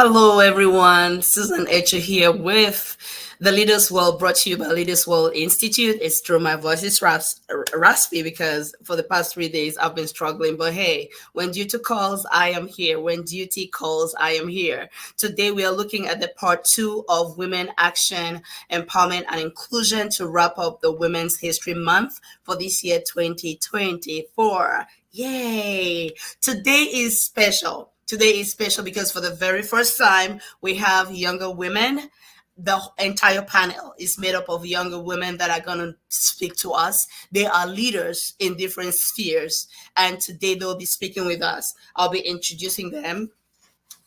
Hello, everyone. Susan Etcher here with the Leaders World, brought to you by Leaders World Institute. It's true, my voice is raspy because for the past 3 days I've been struggling. But hey, when duty calls, I am here. When duty calls, I am here. Today we are looking at the part two of Women Action, Empowerment, and Inclusion to wrap up the Women's History Month for this year, 2024. Yay! Today is special. Today is special because for the very first time, we have younger women. The entire panel is made up of younger women that are going to speak to us. They are leaders in different spheres, and today they'll be speaking with us. I'll be introducing them.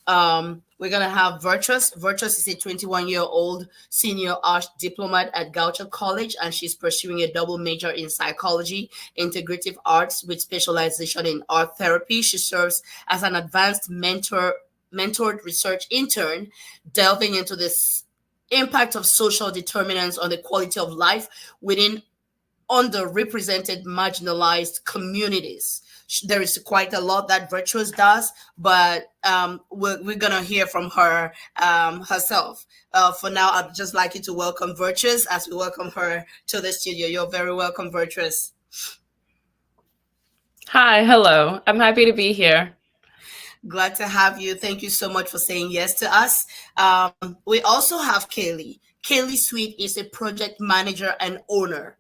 We're going to have Virtuous. Virtuous is a 21-year-old senior art diplomat at Goucher College, and she's pursuing a double major in psychology, integrative arts with specialization in art therapy. She serves as an advanced mentored research intern, delving into this impact of social determinants on the quality of life within underrepresented, marginalized communities. There is quite a lot that Virtuous does, but we're going to hear from her herself. For now, I'd just like you to welcome Virtuous as we welcome her to the studio. You're very welcome, Virtuous. Hi, hello. I'm happy to be here. Glad to have you. Thank you so much for saying yes to us. We also have Kailey. Kailey Sweet is a project manager and owner.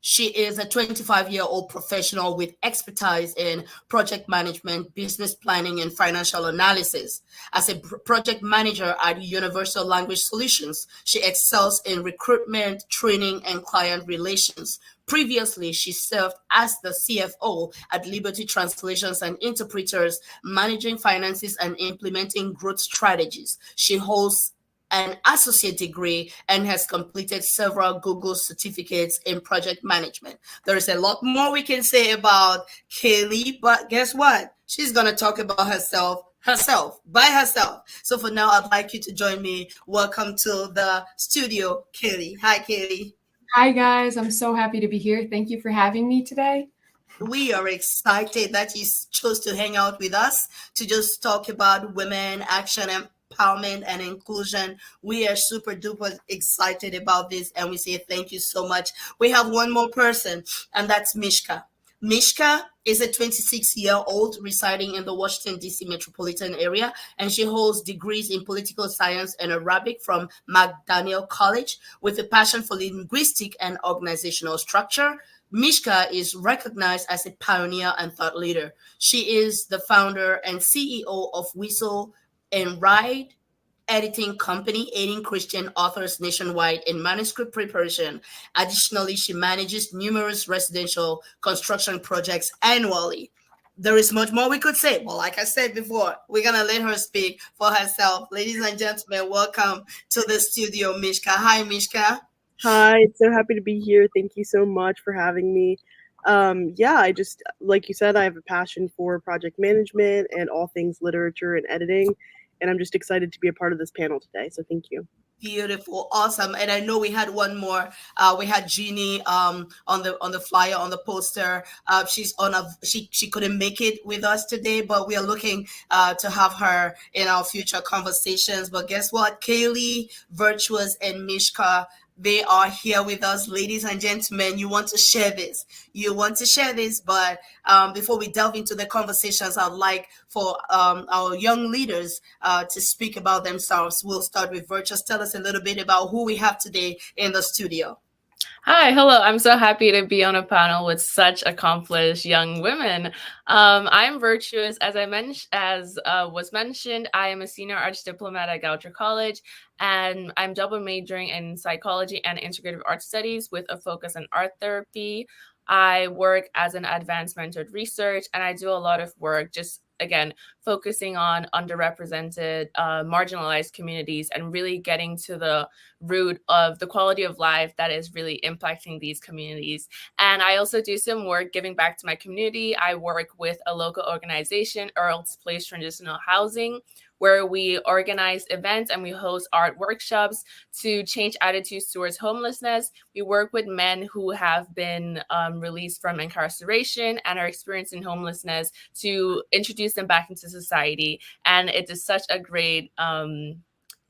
She is a 25-year-old professional with expertise in project management, business planning, and financial analysis. As a project manager at Universal Language Solutions, she excels in recruitment, training, and client relations. Previously, she served as the CFO at Liberty Translations and Interpreters, managing finances and implementing growth strategies. She holds an associate degree and has completed several Google certificates in project management. There is a lot more we can say about Kailey, but guess what? She's going to talk about herself by herself. So for now, I'd like you to join me. Welcome to the studio, Kailey. Hi, Kailey. Hi, guys. I'm so happy to be here. Thank you for having me today. We are excited that you chose to hang out with us to just talk about women, action, empowerment, and inclusion. We are super duper excited about this, and we say thank you so much. We have one more person, and that's Mischka. Mischka is a 26-year-old residing in the Washington, D.C. metropolitan area, and she holds degrees in political science and Arabic from McDaniel College with a passion for linguistic and organizational structure. Mischka is recognized as a pioneer and thought leader. She is the founder and CEO of Whistle and Ride editing company, aiding Christian authors nationwide in manuscript preparation. Additionally, she manages numerous residential construction projects annually. There is much more we could say, but like I said before, we're going to let her speak for herself. Ladies and gentlemen, welcome to the studio, Mischka. Hi, Mischka. Hi, so happy to be here. Thank you so much for having me. I just, like you said, I have a passion for project management and all things literature and editing, and I'm just excited to be a part of this panel today. So thank you. Beautiful, awesome. And I know we had one more. We had Jeannie on the flyer, on the poster. She's on she couldn't make it with us today, but we are looking to have her in our future conversations. But guess what? Kailey, Virtuous, and Mischka, they are here with us. Ladies and gentlemen, you want to share this. But before we delve into the conversations, I'd like for our young leaders to speak about themselves. We'll start with Virtuous. Tell us a little bit about who we have today in the studio. Hi, hello. I'm so happy to be on a panel with such accomplished young women. I'm Virtuous. As was mentioned, I am a senior arts diplomat at Goucher College, and I'm double majoring in psychology and integrative art studies with a focus on art therapy. I work as an advanced mentored research, and I do a lot of work just again, focusing on underrepresented, marginalized communities and really getting to the root of the quality of life that is really impacting these communities. And I also do some work giving back to my community. I work with a local organization, Earl's Place Transitional Housing, where we organize events and we host art workshops to change attitudes towards homelessness. We work with men who have been released from incarceration and are experiencing homelessness to introduce them back into society. And it is such a great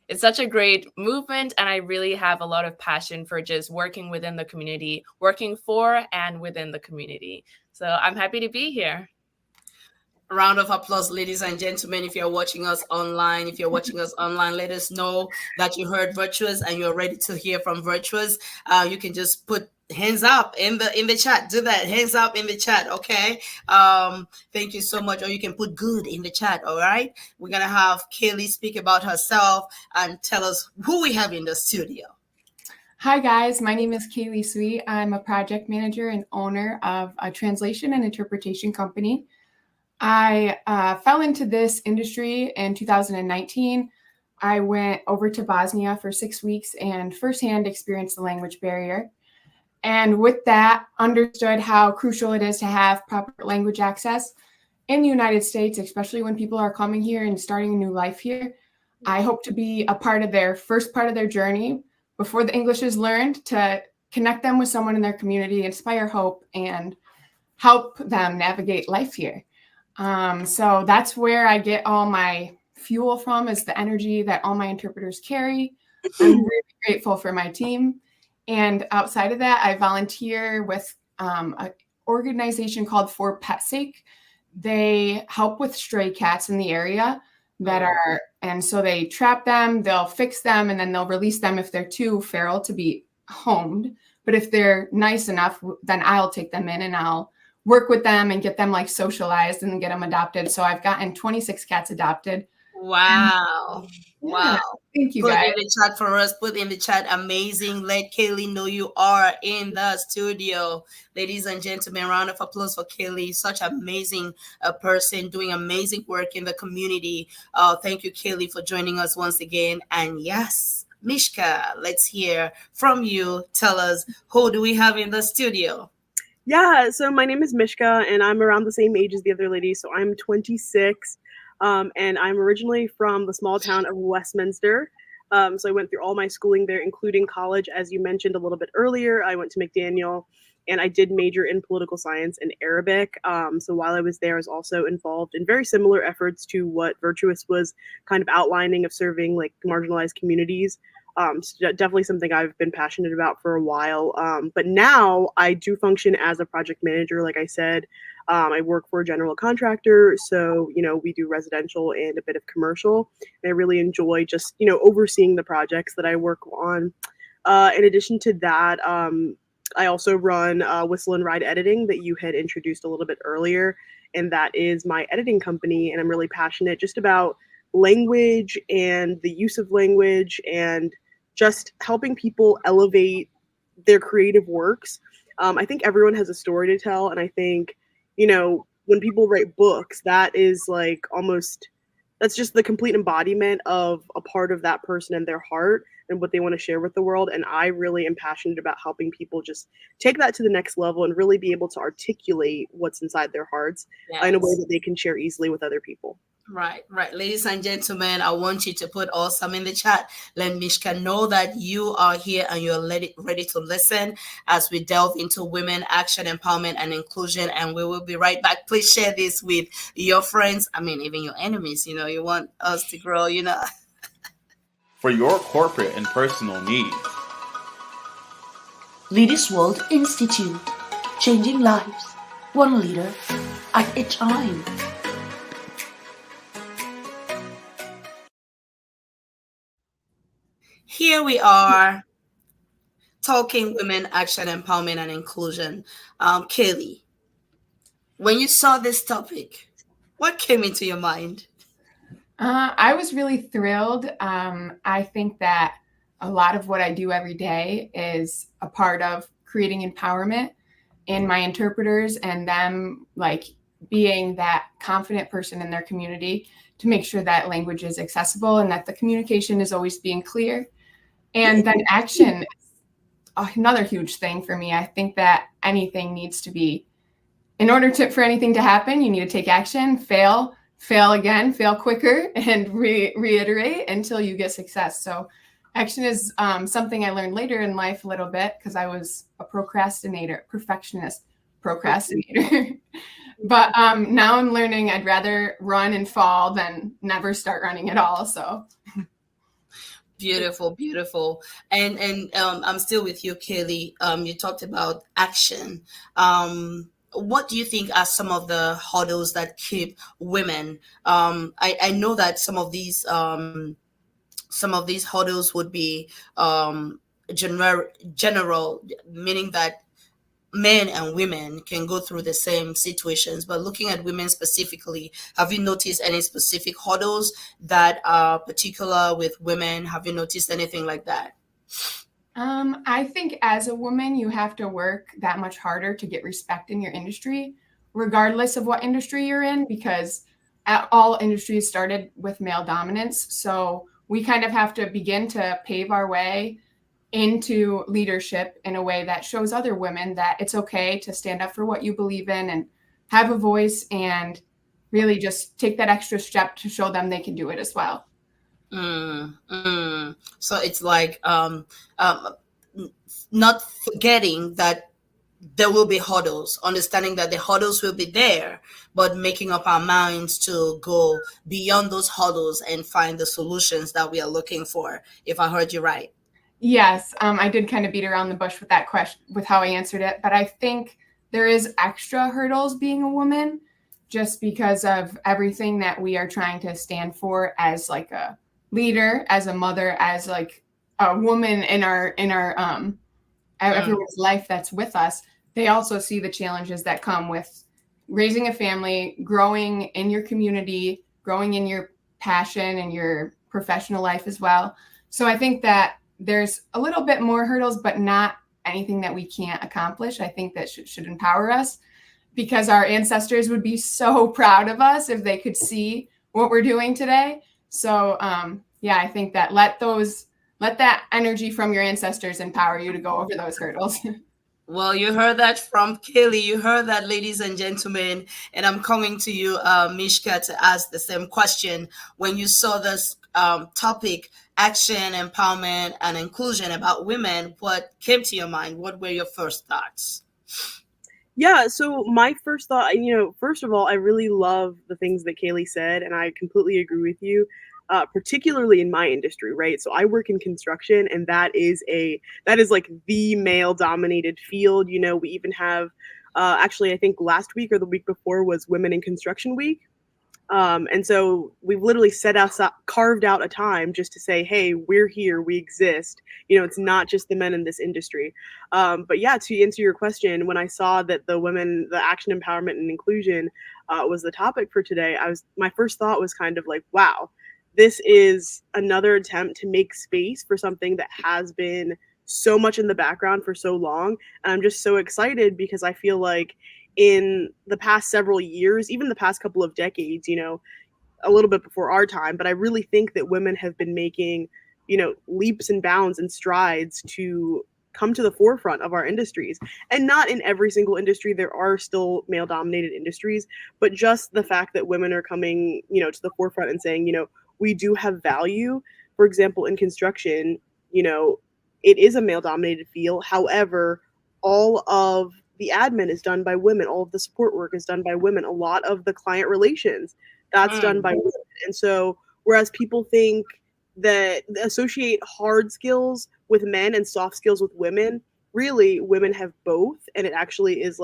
it's such a great movement, and I really have a lot of passion for just working within the community, working for and within the community. So I'm happy to be here. A round of applause, ladies and gentlemen. If you're watching us online, let us know that you heard Virtuous and you're ready to hear from Virtuous. You can just put hands up in the chat. Do that, hands up in the chat. Okay. Thank you so much. Or you can put good in the chat. All right. We're gonna have Kailey speak about herself and tell us who we have in the studio. Hi guys, my name is Kailey Sweet. I'm a project manager and owner of a translation and interpretation company. I fell into this industry in 2019. I went over to Bosnia for 6 weeks and firsthand experienced the language barrier. And with that, understood how crucial it is to have proper language access in the United States, especially when people are coming here and starting a new life here. I hope to be a part of their first part of their journey before the English is learned, to connect them with someone in their community, inspire hope, and help them navigate life here. So that's where I get all my fuel from, is the energy that all my interpreters carry. I'm really grateful for my team. And outside of that, I volunteer with an organization called For Pet's Sake. They help with stray cats in the area and so they trap them, they'll fix them, and then they'll release them if they're too feral to be homed. But if they're nice enough, then I'll take them in and I'll work with them and get them like socialized and get them adopted. So I've gotten 26 cats adopted. Wow. Yeah. Wow. Thank you, Put guys. in the chat for us. Put in the chat. Amazing. Let Kailey know you are in the studio. Ladies and gentlemen, round of applause for Kailey. Such amazing person doing amazing work in the community. Thank you, Kailey, for joining us once again. And yes, Mischka, let's hear from you. Tell us, who do we have in the studio? Yeah, so my name is Mischka, and I'm around the same age as the other lady. So I'm 26, and I'm originally from the small town of Westminster. So I went through all my schooling there, including college. As you mentioned a little bit earlier, I went to McDaniel, and I did major in political science and Arabic. So while I was there, I was also involved in very similar efforts to what Virtuous was kind of outlining, of serving like marginalized communities. So definitely something I've been passionate about for a while. But now I do function as a project manager. Like I said, I work for a general contractor. So, we do residential and a bit of commercial. And I really enjoy just, overseeing the projects that I work on. In addition to that, I also run Whistle and Ride Editing that you had introduced a little bit earlier. And that is my editing company. And I'm really passionate just about language and the use of language and just helping people elevate their creative works. I think everyone has a story to tell. And I think, when people write books, that is like that's just the complete embodiment of a part of that person and their heart and what they want to share with the world. And I really am passionate about helping people just take that to the next level and really be able to articulate what's inside their hearts in a way that they can share easily with other people. Right. Ladies and gentlemen, I want you to put awesome in the chat. Let Mischka know that you are here and you're ready to listen as we delve into women, action, empowerment, and inclusion. And we will be right back. Please share this with your friends. I mean, even your enemies. You want us to grow, For your corporate and personal needs. Leaders World Institute. Changing lives. One leader at a time. Here we are talking women, action, empowerment, and inclusion. Kailey, when you saw this topic, what came into your mind? I was really thrilled. I think that a lot of what I do every day is a part of creating empowerment in my interpreters and them like being that confident person in their community to make sure that language is accessible and that the communication is always being clear. And then action is another huge thing for me. I think that anything needs to be, in order for anything to happen, you need to take action, fail again, fail quicker, and reiterate until you get success. So action is something I learned later in life a little bit because I was a perfectionist procrastinator. But now I'm learning I'd rather run and fall than never start running at all. So Beautiful, beautiful. And I'm still with you, Kailey. You talked about action. What do you think are some of the hurdles that keep women? I know that some of these hurdles would be general, meaning that men and women can go through the same situations, but looking at women specifically, have you noticed any specific hurdles that are particular with women? Have you noticed anything like that? I think as a woman, you have to work that much harder to get respect in your industry, regardless of what industry you're in, because all industries started with male dominance. So we kind of have to begin to pave our way into leadership in a way that shows other women that it's okay to stand up for what you believe in and have a voice, and really just take that extra step to show them they can do it as well. So it's like not forgetting that there will be hurdles, understanding that the hurdles will be there, but making up our minds to go beyond those hurdles and find the solutions that we are looking for, if I heard you right. Yes, I did kind of beat around the bush with that question, with how I answered it, but I think there is extra hurdles being a woman, just because of everything that we are trying to stand for as like a leader, as a mother, as like a woman in our everyone's life that's with us. They also see the challenges that come with raising a family, growing in your community, growing in your passion and your professional life as well. So I think that there's a little bit more hurdles, but not anything that we can't accomplish. I think that should empower us, because our ancestors would be so proud of us if they could see what we're doing today. So yeah, I think that let that energy from your ancestors empower you to go over those hurdles. Well, you heard that from Kailey. You heard that, ladies and gentlemen. And I'm coming to you, Mischka, to ask the same question. When you saw this topic, action, empowerment, and inclusion about women, what came to your mind? What were your first thoughts? Yeah, so my first thought, first of all, I really love the things that Kailey said, and I completely agree with you, particularly in my industry, right? So I work in construction, and that is like the male-dominated field. We even have, actually, I think last week or the week before was Women in Construction Week. And so we've literally carved out a time just to say, hey, we're here, we exist. It's not just the men in this industry. But yeah, to answer your question, when I saw that the action, empowerment, and inclusion was the topic for today, my first thought was kind of like, wow, this is another attempt to make space for something that has been so much in the background for so long. And I'm just so excited because I feel like in the past several years, even the past couple of decades, a little bit before our time, but I really think that women have been making, leaps and bounds and strides to come to the forefront of our industries. And not in every single industry, there are still male dominated industries, but just the fact that women are coming, to the forefront and saying, we do have value. For example, in construction, it is a male dominated field. However, all of the admin is done by women. All of the support work is done by women. A lot of the client relations, that's done by women. And so, whereas people think that associate hard skills with men and soft skills with women, really women have both. And it actually is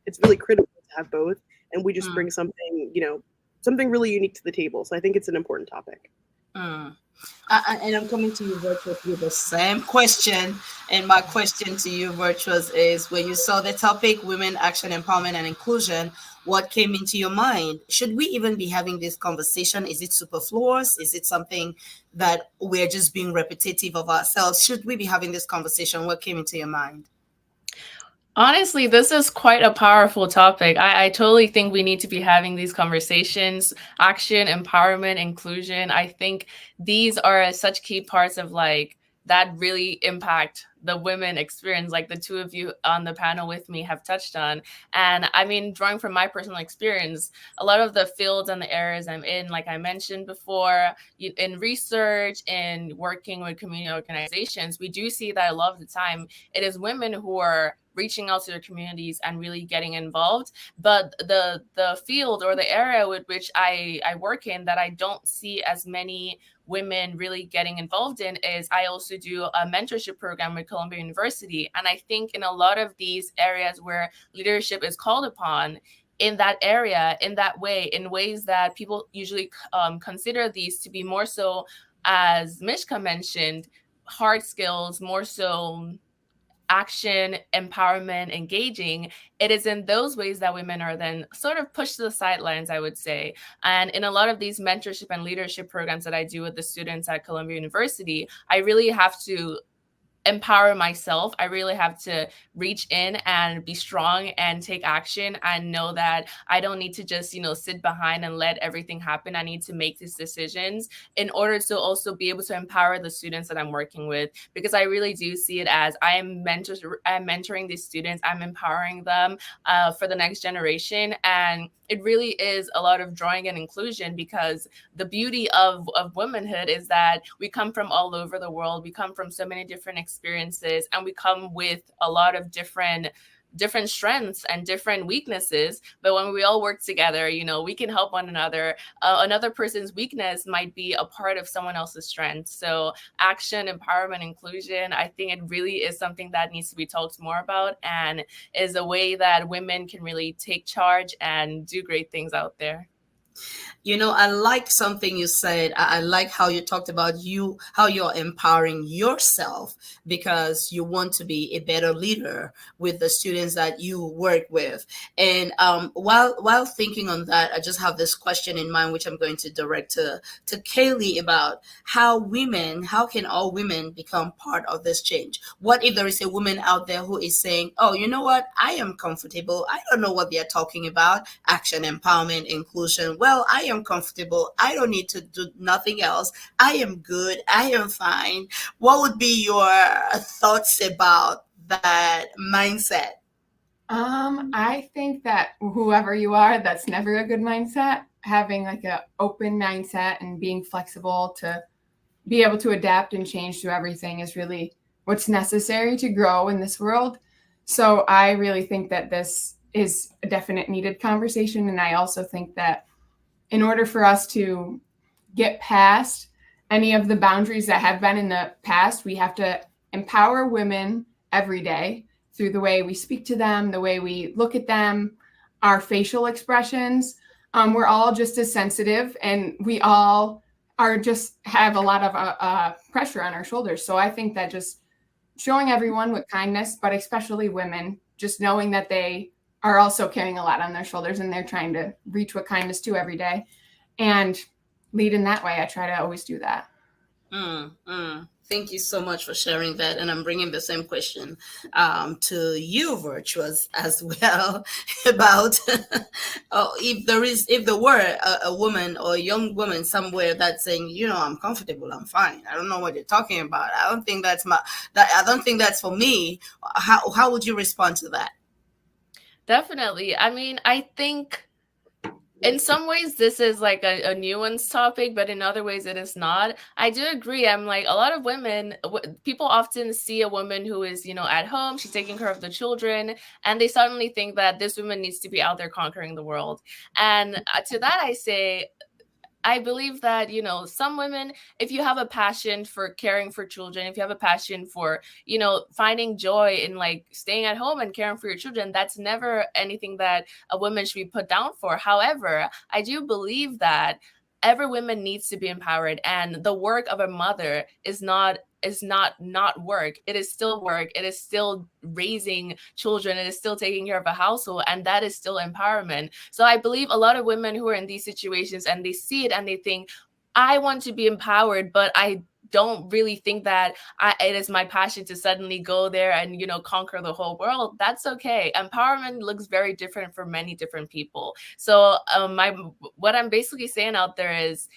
it's really critical to have both. And we just bring something, something really unique to the table. So I think it's an important topic. And I'm coming to you, Virtuous, with the same question. And my question to you, Virtuous, is when you saw the topic, women, action, empowerment, and inclusion, what came into your mind? Should we even be having this conversation? Is it superfluous? Is it something that we're just being repetitive of ourselves? Should we be having this conversation? What came into your mind? Honestly, this is quite a powerful topic. I totally think we need to be having these conversations. Action, empowerment, inclusion. I think these are such key parts of that really impact the women experience, like the two of you on the panel with me have touched on. And I mean, drawing from my personal experience, a lot of the fields and the areas I'm in, like I mentioned before, in research and working with community organizations, we do see that a lot of the time it is women who are reaching out to their communities and really getting involved. But the field or the area with which I work in that I don't see as many women really getting involved in is I also do a mentorship program with Columbia University. And I think in a lot of these areas where leadership is called upon, in that area, in that way, in ways that people usually consider these to be more so, as Mischka mentioned, hard skills, more so action, empowerment, engaging, it is in those ways that women are then sort of pushed to the sidelines, I would say. And in a lot of these mentorship and leadership programs that I do with the students at Columbia University, I really have to empower myself. I really have to reach in and be strong and take action and know that I don't need to just, sit behind and let everything happen. I need to make these decisions in order to also be able to empower the students that I'm working with, because I really do see it as I'm mentoring these students. I'm empowering them for the next generation. And it really is a lot of drawing and inclusion, because the beauty of womanhood is that we come from all over the world. We come from so many different experiences, and we come with a lot of different strengths and different weaknesses. But when we all work together, we can help one another. Another person's weakness might be a part of someone else's strength. So action, empowerment, inclusion, I think it really is something that needs to be talked more about, and is a way that women can really take charge and do great things out there. I like something you said. I like how you talked about how you're empowering yourself because you want to be a better leader with the students that you work with. And while thinking on that, I just have this question in mind, which I'm going to direct to Kailey, about how can all women become part of this change? What if there is a woman out there who is saying, oh, you know what? I am comfortable. I don't know what they're talking about. Action, empowerment, inclusion. Well, I am comfortable. I don't need to do nothing else. I am good. I am fine. What would be your thoughts about that mindset? I think that whoever you are, that's never a good mindset. Having like an open mindset and being flexible to be able to adapt and change to everything is really what's necessary to grow in this world. So I really think that this is a definite needed conversation. And I also think that in order for us to get past any of the boundaries that have been in the past, we have to empower women every day through the way we speak to them, the way we look at them, our facial expressions. We're all just as sensitive, and we all have a lot of pressure on our shoulders. So I think that just showing everyone with kindness, but especially women, just knowing that they are also carrying a lot on their shoulders and they're trying to reach with kindness too every day and lead in that way. I try to always do that. Thank you so much for sharing that. And I'm bringing the same question to you, Virtuous, as well, about if there were a woman or a young woman somewhere that's saying, I'm comfortable, I'm fine, I don't know what you're talking about, I don't think that's for me. How would you respond to that? Definitely. I mean, I think in some ways this is like a nuanced topic, but in other ways it is not. I do agree. I'm like, a lot of women, people often see a woman who is, at home, she's taking care of the children, and they suddenly think that this woman needs to be out there conquering the world. And to that I say, I believe that, some women, if you have a passion for caring for children, if you have a passion for, finding joy in like staying at home and caring for your children, that's never anything that a woman should be put down for. However, I do believe that every woman needs to be empowered, and the work of a mother is not work. It is still work. It is still raising children. It is still taking care of a household, and that is still empowerment. So I believe a lot of women who are in these situations and they see it and they think, I want to be empowered, but I don't really think that it is my passion to suddenly go there and, conquer the whole world. That's okay. Empowerment looks very different for many different people. So what I'm basically saying out there is,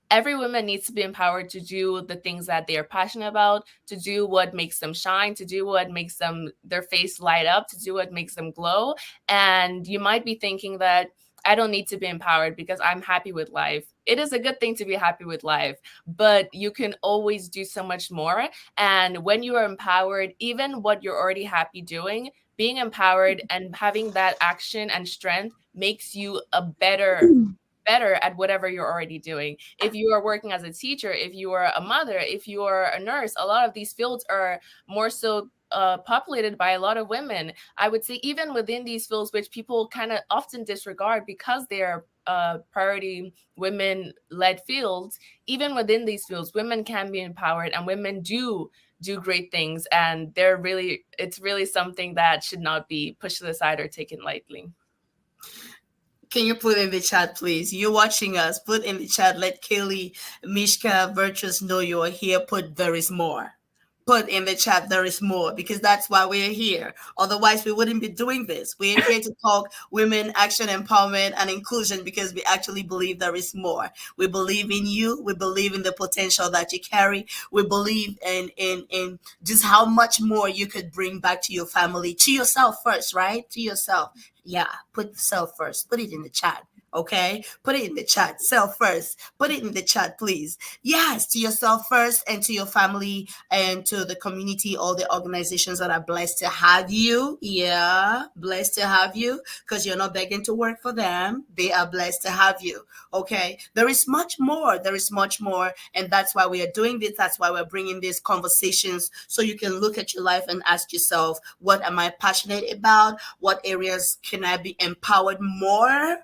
every woman needs to be empowered to do the things that they are passionate about, to do what makes them shine, to do what makes their face light up, to do what makes them glow. And you might be thinking that I don't need to be empowered because I'm happy with life. It is a good thing to be happy with life, but you can always do so much more. And when you are empowered, even what you're already happy doing, being empowered and having that action and strength makes you a better at whatever you're already doing. If you are working as a teacher, if you are a mother, if you are a nurse, a lot of these fields are more so populated by a lot of women. I would say even within these fields, which people kind of often disregard because they're priority women-led fields, even within these fields, women can be empowered and women do great things. And it's really something that should not be pushed to the side or taken lightly. Can you put in the chat, please? You're watching us. Put in the chat. Let Kailey, Mischka, Virtuous know you are here. Put there is more. Put in the chat there is more, because that's why we're here. Otherwise, we wouldn't be doing this. We're here to talk women, action, empowerment, and inclusion because we actually believe there is more. We believe in you. We believe in the potential that you carry. We believe in just how much more you could bring back to your family, to yourself first, right? To yourself. Yeah, put self first. Put it in the chat. Okay, put it in the chat. Self first. Put it in the chat, please. Yes, to yourself first, and to your family, and to the community, all the organizations that are blessed to have you. Yeah, blessed to have you, because you're not begging to work for them. They are blessed to have you. Okay, there is much more. There is much more, and that's why we are doing this. That's why we're bringing these conversations, so you can look at your life and ask yourself, what am I passionate about? What areas can I be empowered more,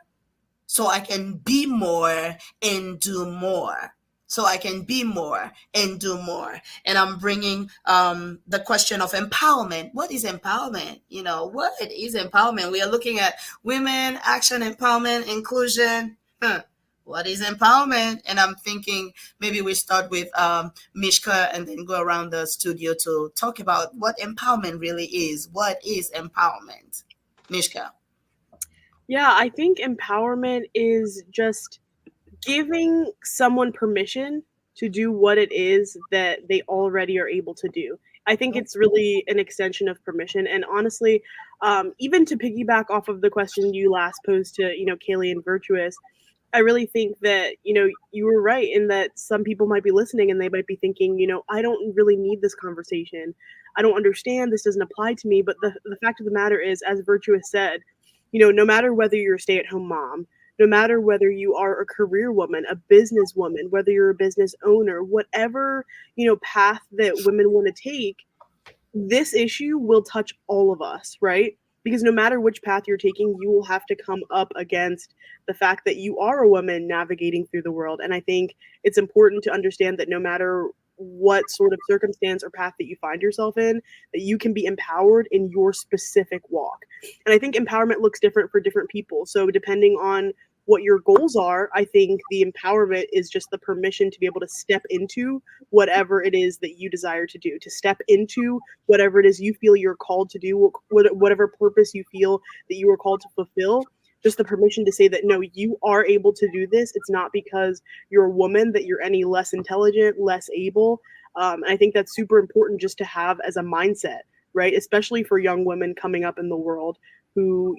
so I can be more and do more? So I can be more and do more. And I'm bringing the question of empowerment. What is empowerment? What is empowerment? We are looking at women, action, empowerment, inclusion. What is empowerment? And I'm thinking maybe we start with Mischka and then go around the studio to talk about what empowerment really is. What is empowerment? Mischka. Yeah, I think empowerment is just giving someone permission to do what it is that they already are able to do. I think it's really an extension of permission. And honestly, even to piggyback off of the question you last posed to, Kailey and Virtuous, I really think that, you were right in that some people might be listening and they might be thinking, I don't really need this conversation. I don't understand. This doesn't apply to me. But the fact of the matter is, as Virtuous said, no matter whether you're a stay-at-home mom, no matter whether you are a career woman, a business woman, whether you're a business owner, whatever, path that women want to take, this issue will touch all of us, right? Because no matter which path you're taking, you will have to come up against the fact that you are a woman navigating through the world. And I think it's important to understand that no matter what sort of circumstance or path that you find yourself in, that you can be empowered in your specific walk. And I think empowerment looks different for different people. So depending on what your goals are, I think the empowerment is just the permission to be able to step into whatever it is that you desire to do, to step into whatever it is you feel you're called to do, whatever purpose you feel that you are called to fulfill. Just the permission to say that, no, you are able to do this. It's not because you're a woman that you're any less intelligent, less able. And I think that's super important just to have as a mindset, right? Especially for young women coming up in the world who,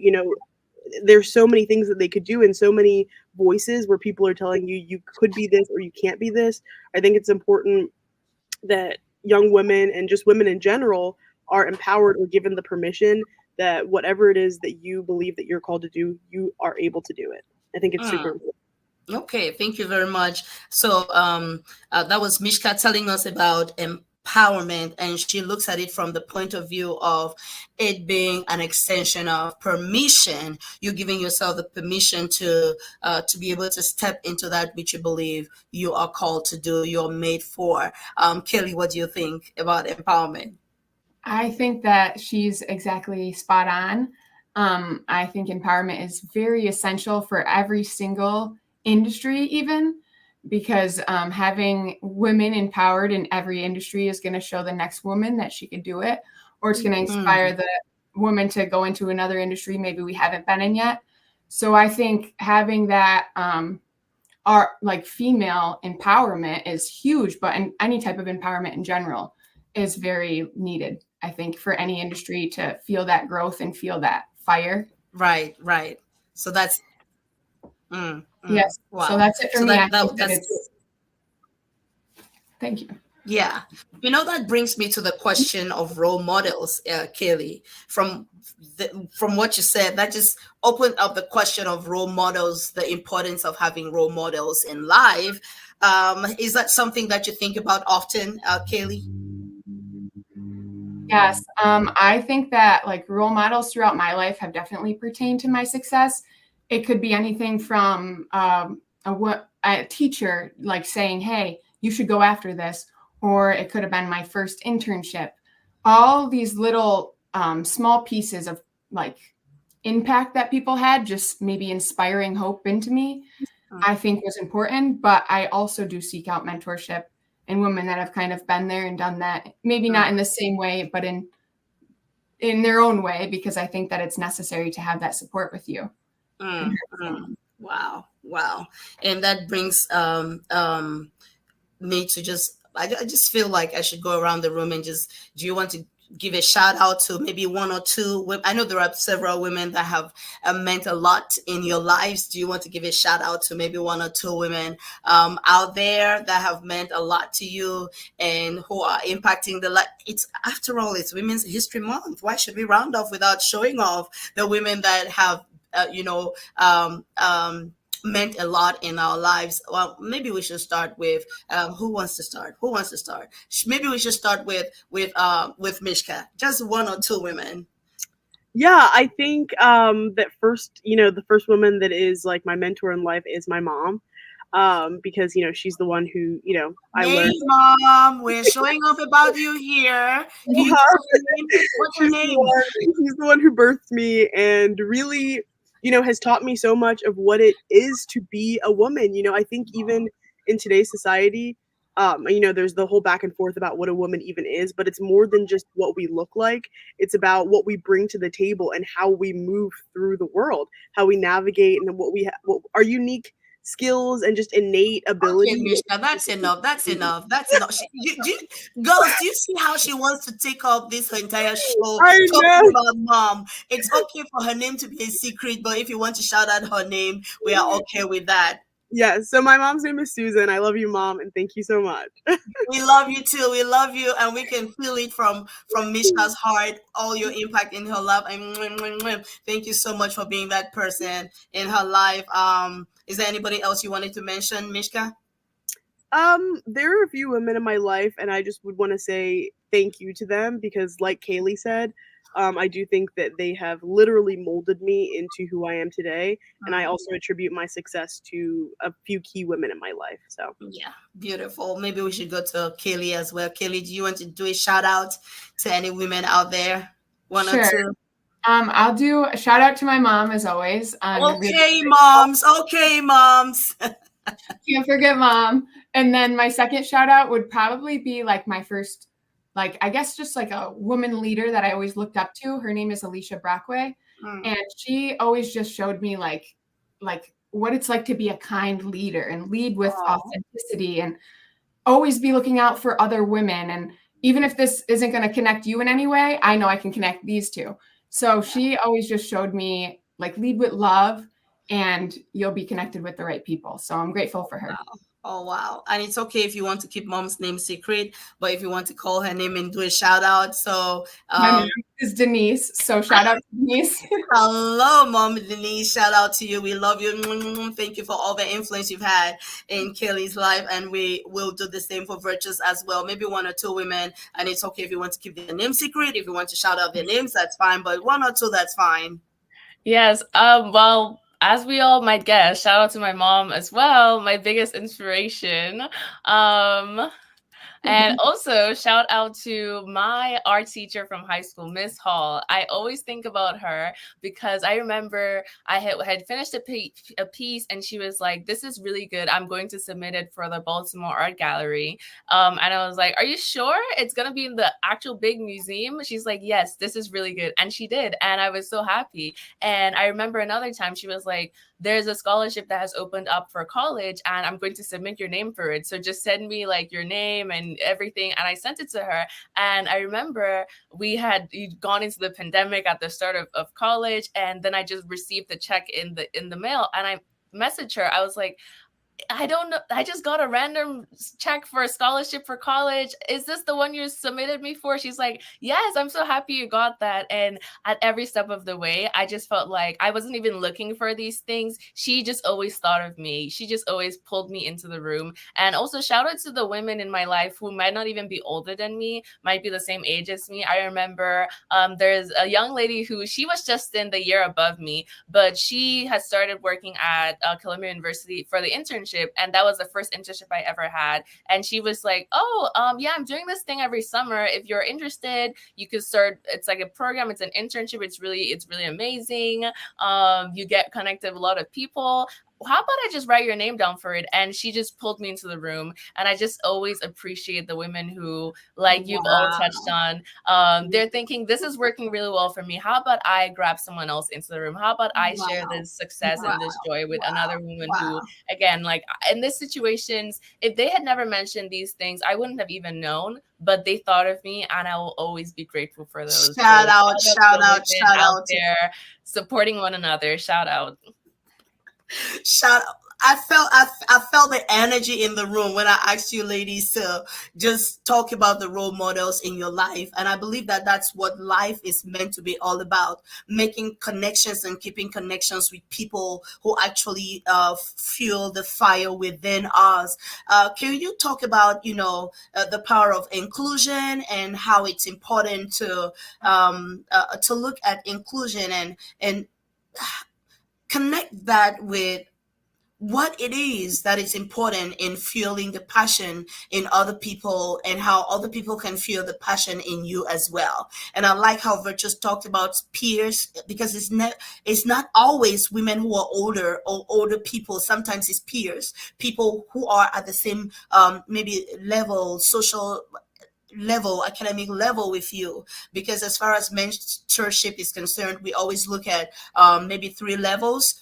there's so many things that they could do and so many voices where people are telling you, you could be this or you can't be this. I think it's important that young women and just women in general are empowered or given the permission that whatever it is that you believe that you're called to do, you are able to do it. I think it's super important. Okay, thank you very much. So that was Mischka telling us about empowerment, and she looks at it from the point of view of it being an extension of permission. You're giving yourself the permission to be able to step into that which you believe you are called to do, you're made for. Kailey, what do you think about empowerment? I think that she's exactly spot on. I think empowerment is very essential for every single industry, even because having women empowered in every industry is going to show the next woman that she could do it, or it's going to inspire the woman to go into another industry maybe we haven't been in yet. So I think having that our like female empowerment is huge, but any type of empowerment in general is very needed, I think, for any industry to feel that growth and feel that fire. Right. So that's yes. Wow. So that's it for so me. That's Thank you. Yeah. That brings me to the question of role models, Kailey. From what you said, that just opened up the question of role models, the importance of having role models in life. Is that something that you think about often, Kailey? Yes. I think that like role models throughout my life have definitely pertained to my success. It could be anything from a teacher like saying, hey, you should go after this. Or it could have been my first internship. All these little small pieces of like impact that people had, just maybe inspiring hope into me, I think was important. But I also do seek out mentorship and women that have kind of been there and done that, maybe not in the same way, but in their own way, because I think that it's necessary to have that support with you. Wow. And that brings me to just, I just feel like I should go around the room and just, do you want to give a shout out to maybe one or two? I know there are several women that have meant a lot in your lives. Do you want to give a shout out to maybe one or two women out there that have meant a lot to you and who are impacting the life? It's, after all, it's Women's History Month. Why should we round off without showing off the women that have, meant a lot in our lives? Well, maybe we should start with who wants to start? Maybe we should start with Mischka. Just one or two women. Yeah, I think that first, the first woman that is like my mentor in life is my mom. Because she's the one who I learned. Mom, we're showing off about you here. What's her name? She's the one who birthed me and really has taught me so much of what it is to be a woman. I think even in today's society, there's the whole back and forth about what a woman even is, but it's more than just what we look like. It's about what we bring to the table and how we move through the world, how we navigate, and what our unique skills and just innate ability. Okay, Mischka, that's enough. Girls, do you see how she wants to take up this entire show talking about mom? It's okay for her name to be a secret, but if you want to shout out her name, we are okay with that. Yeah, so my mom's name is Susan. I love you, Mom, and thank you so much. We love you too. We love you, and we can feel it from Mischka's heart, all your impact in her life. And thank you so much for being that person in her life. Is there anybody else you wanted to mention, Mischka? There are a few women in my life, and I just would want to say thank you to them because, like Kailey said, I do think that they have literally molded me into who I am today. And I also attribute my success to a few key women in my life. So yeah, beautiful. Maybe we should go to Kailey as well. Kailey, do you want to do a shout out to any women out there? One or two? I'll do a shout out to my mom as always. Okay, moms. Can't forget mom. And then my second shout out would probably be like my first, like, I guess just like a woman leader that I always looked up to. Her name is Alicia Brockway. And she always just showed me like what it's like to be a kind leader and lead with authenticity and always be looking out for other women. And even if this isn't going to connect you in any way, I know I can connect these two. So she always just showed me like lead with love and you'll be connected with the right people. So I'm grateful for her. Wow. Oh, wow. And it's okay if you want to keep mom's name secret, but if you want to call her name and do a shout out. So my name is Denise. So shout out to Denise. Hello, Mom Denise. Shout out to you. We love you. Thank you for all the influence you've had in Kailey's life. And we will do the same for Virtuous as well. Maybe one or two women. And it's okay if you want to keep their name secret. If you want to shout out their names, that's fine. But one or two, that's fine. Yes. Well, as we all might guess, shout out to my mom as well, my biggest inspiration. And also shout out to my art teacher from high school, Miss Hall. I always think about her because I remember I had finished a piece and she was like, this is really good. I'm going to submit it for the Baltimore Art Gallery. And I was like, are you sure it's going to be in the actual big museum? She's like, yes, this is really good. And she did. And I was so happy. And I remember another time she was like, there's a scholarship that has opened up for college and I'm going to submit your name for it. So just send me like your name and everything. And I sent it to her. And I remember we had gone into the pandemic at the start of college. And then I just received the check in the mail, and I messaged her. I was like, I don't know. I just got a random check for a scholarship for college. Is this the one you submitted me for? She's like, yes, I'm so happy you got that. And at every step of the way, I just felt like I wasn't even looking for these things. She just always thought of me. She just always pulled me into the room. And also shout out to the women in my life who might not even be older than me, might be the same age as me. I remember there's a young lady who she was just in the year above me, but she has started working at Columbia University for the internship. And that was the first internship I ever had. And she was like, oh, yeah, I'm doing this thing every summer. If you're interested, you could start. It's like a program. It's an internship. It's really amazing. You get connected with a lot of people. How about I just write your name down for it? And she just pulled me into the room. And I just always appreciate the women who, like you've all touched on, they're thinking, this is working really well for me. How about I grab someone else into the room? How about I share this success and this joy with another woman who, again, like in these situations, if they had never mentioned these things, I wouldn't have even known, but they thought of me, and I will always be grateful for those. Shout out there supporting one another. Shout out. I felt the energy in the room when I asked you ladies to just talk about the role models in your life. And I believe that that's what life is meant to be all about, making connections and keeping connections with people who actually fuel the fire within us. Can you talk about, the power of inclusion and how it's important to look at inclusion and connect that with what it is that is important in fueling the passion in other people and how other people can feel the passion in you as well. And I like how Virtuous talked about peers, because it's not always women who are older or older people. Sometimes it's peers, people who are at the same maybe level, social level, academic level with you. Because as far as mentorship is concerned, we always look at maybe 3 levels.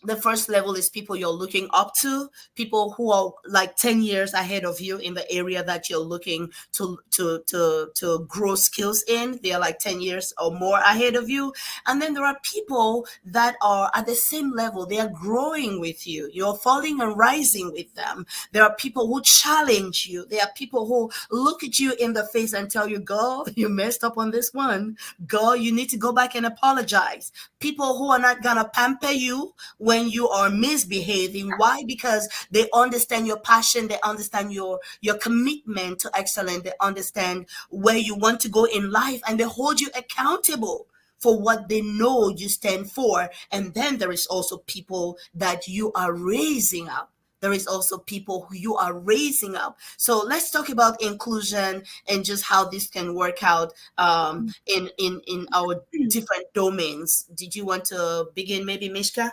The first level is people you're looking up to, people who are like 10 years ahead of you in the area that you're looking to grow skills in. They're like 10 years or more ahead of you. And then there are people that are at the same level. They are growing with you. You're falling and rising with them. There are people who challenge you. There are people who look at you in the face and tell you, girl, you messed up on this one. Girl, you need to go back and apologize. People who are not going to pamper you when you are misbehaving. Why? Because they understand your passion, they understand your commitment to excellence, they understand where you want to go in life, and they hold you accountable for what they know you stand for. And then there is also people that you are raising up. There is also people who you are raising up. So let's talk about inclusion and just how this can work out in our different domains. Did you want to begin, maybe, Mischka?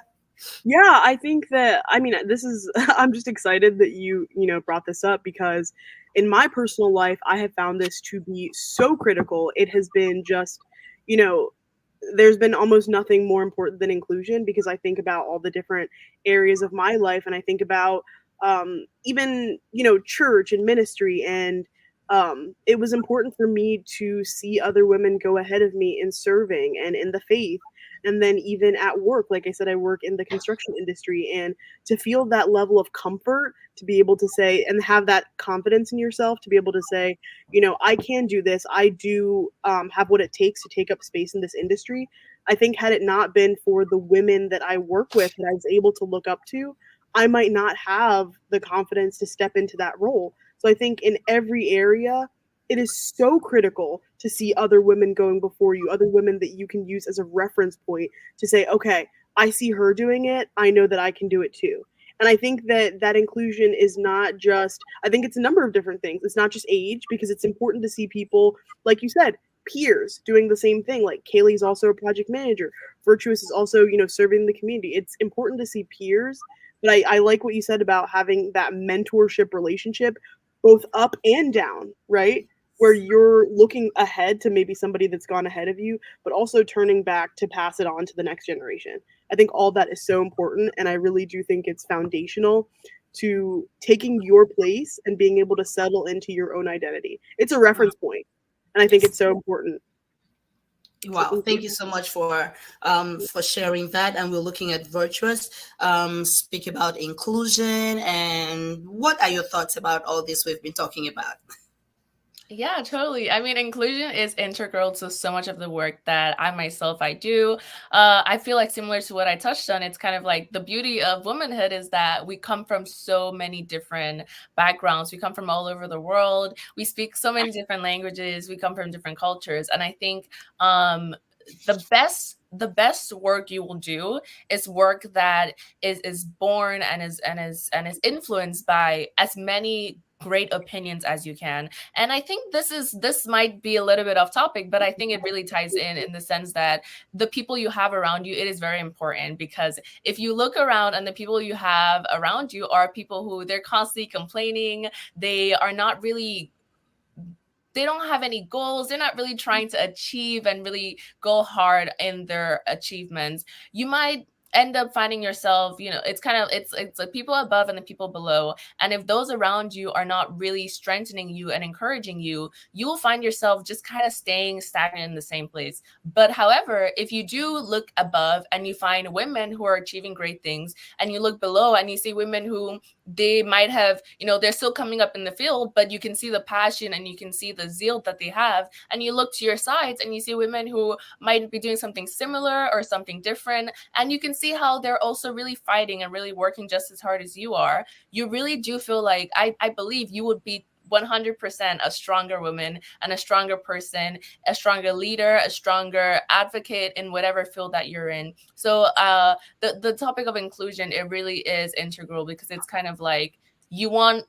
Yeah, I think that, this is, I'm just excited that you brought this up, because in my personal life, I have found this to be so critical. It has been just, there's been almost nothing more important than inclusion, because I think about all the different areas of my life, and I think about even, church and ministry, and it was important for me to see other women go ahead of me in serving and in the faith. And then even at work, like I said, I work in the construction industry, and to feel that level of comfort, to be able to say and have that confidence in yourself, to be able to say, I can do this. I do have what it takes to take up space in this industry. I think had it not been for the women that I work with that I was able to look up to, I might not have the confidence to step into that role. So I think in every area, it is so critical to see other women going before you, other women that you can use as a reference point to say, okay, I see her doing it. I know that I can do it too. And I think that inclusion is not just, I think it's a number of different things. It's not just age, because it's important to see people, like you said, peers doing the same thing. Like Kailey's also a project manager. Virtuous is also, serving the community. It's important to see peers. But I like what you said about having that mentorship relationship, both up and down, right? Where you're looking ahead to maybe somebody that's gone ahead of you, but also turning back to pass it on to the next generation. I think all that is so important, and I really do think it's foundational to taking your place and being able to settle into your own identity. It's a reference point, and I think it's so important. Wow, thank you so much for sharing that. And we're looking at Virtuous, speak about inclusion, and what are your thoughts about all this we've been talking about? Yeah, totally. I mean, inclusion is integral to so much of the work that I do. I feel like similar to what I touched on, it's kind of like the beauty of womanhood is that we come from so many different backgrounds. We come from all over the world. We speak so many different languages. We come from different cultures. And I think the best work you will do is work that is born and is influenced by as many great opinions as you can. And I think this might be a little bit off topic, but I think it really ties in the sense that the people you have around you, it is very important, because if you look around and the people you have around you are people who they're constantly complaining, they are not really, they don't have any goals, they're not really trying to achieve and really go hard in their achievements, you might end up finding yourself, it's kind of, it's the people above and the people below. And if those around you are not really strengthening you and encouraging you, you will find yourself just kind of staying stagnant in the same place. But however, if you do look above and you find women who are achieving great things, and you look below and you see women who they might have, they're still coming up in the field, but you can see the passion and you can see the zeal that they have. And you look to your sides and you see women who might be doing something similar or something different. And you can see how they're also really fighting and really working just as hard as you are. You really do feel like, I believe you would be 100% a stronger woman and a stronger person, a stronger leader, a stronger advocate in whatever field that you're in. So the topic of inclusion, it really is integral, because it's kind of like you want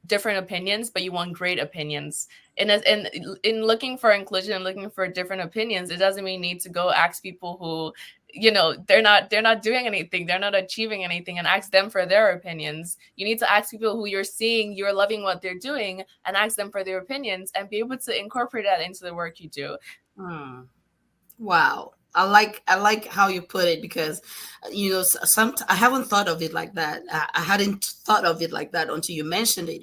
different opinions, but you want great opinions. In looking for inclusion and looking for different opinions, it doesn't mean you need to go ask people who, they're not doing anything, they're not achieving anything, and ask them for their opinions. You need to ask people who you're seeing, you're loving what they're doing, and ask them for their opinions and be able to incorporate that into the work you do. Wow. I like how you put it, because I haven't thought of it like that. I hadn't thought of it like that until you mentioned it.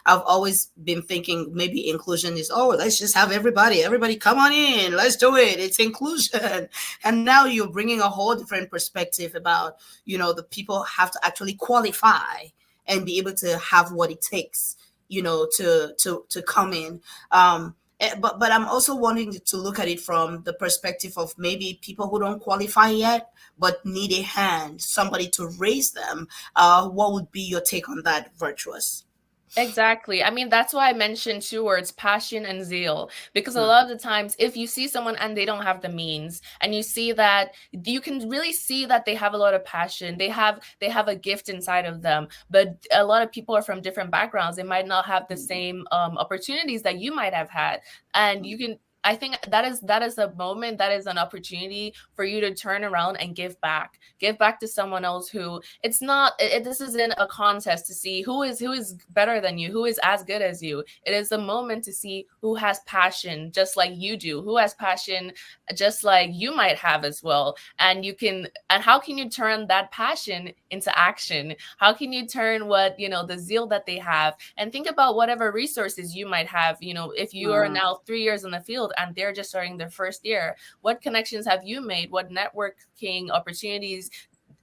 I've always been thinking maybe inclusion is, oh, let's just have everybody come on in, let's do it, it's inclusion. And now you're bringing a whole different perspective about, the people have to actually qualify and be able to have what it takes, to come in. But I'm also wanting to look at it from the perspective of maybe people who don't qualify yet, but need a hand, somebody to raise them. What would be your take on that, Virtuous? Exactly. I mean, that's why I mentioned two words, passion and zeal, because a lot of the times if you see someone and they don't have the means, and you see that, you can really see that they have a lot of passion, they have a gift inside of them, but a lot of people are from different backgrounds. They might not have the same opportunities that you might have had. And I think that is a moment, that is an opportunity for you to turn around and give back to someone else who, it's not, this isn't a contest to see who is better than you, who is as good as you. It is a moment to see who has passion just like you do, who has passion just like you might have as well. And how can you turn that passion into action? How can you turn the zeal that they have, and think about whatever resources you might have, if you are now 3 years in the field and they're just starting their first year, what connections have you made? What networking opportunities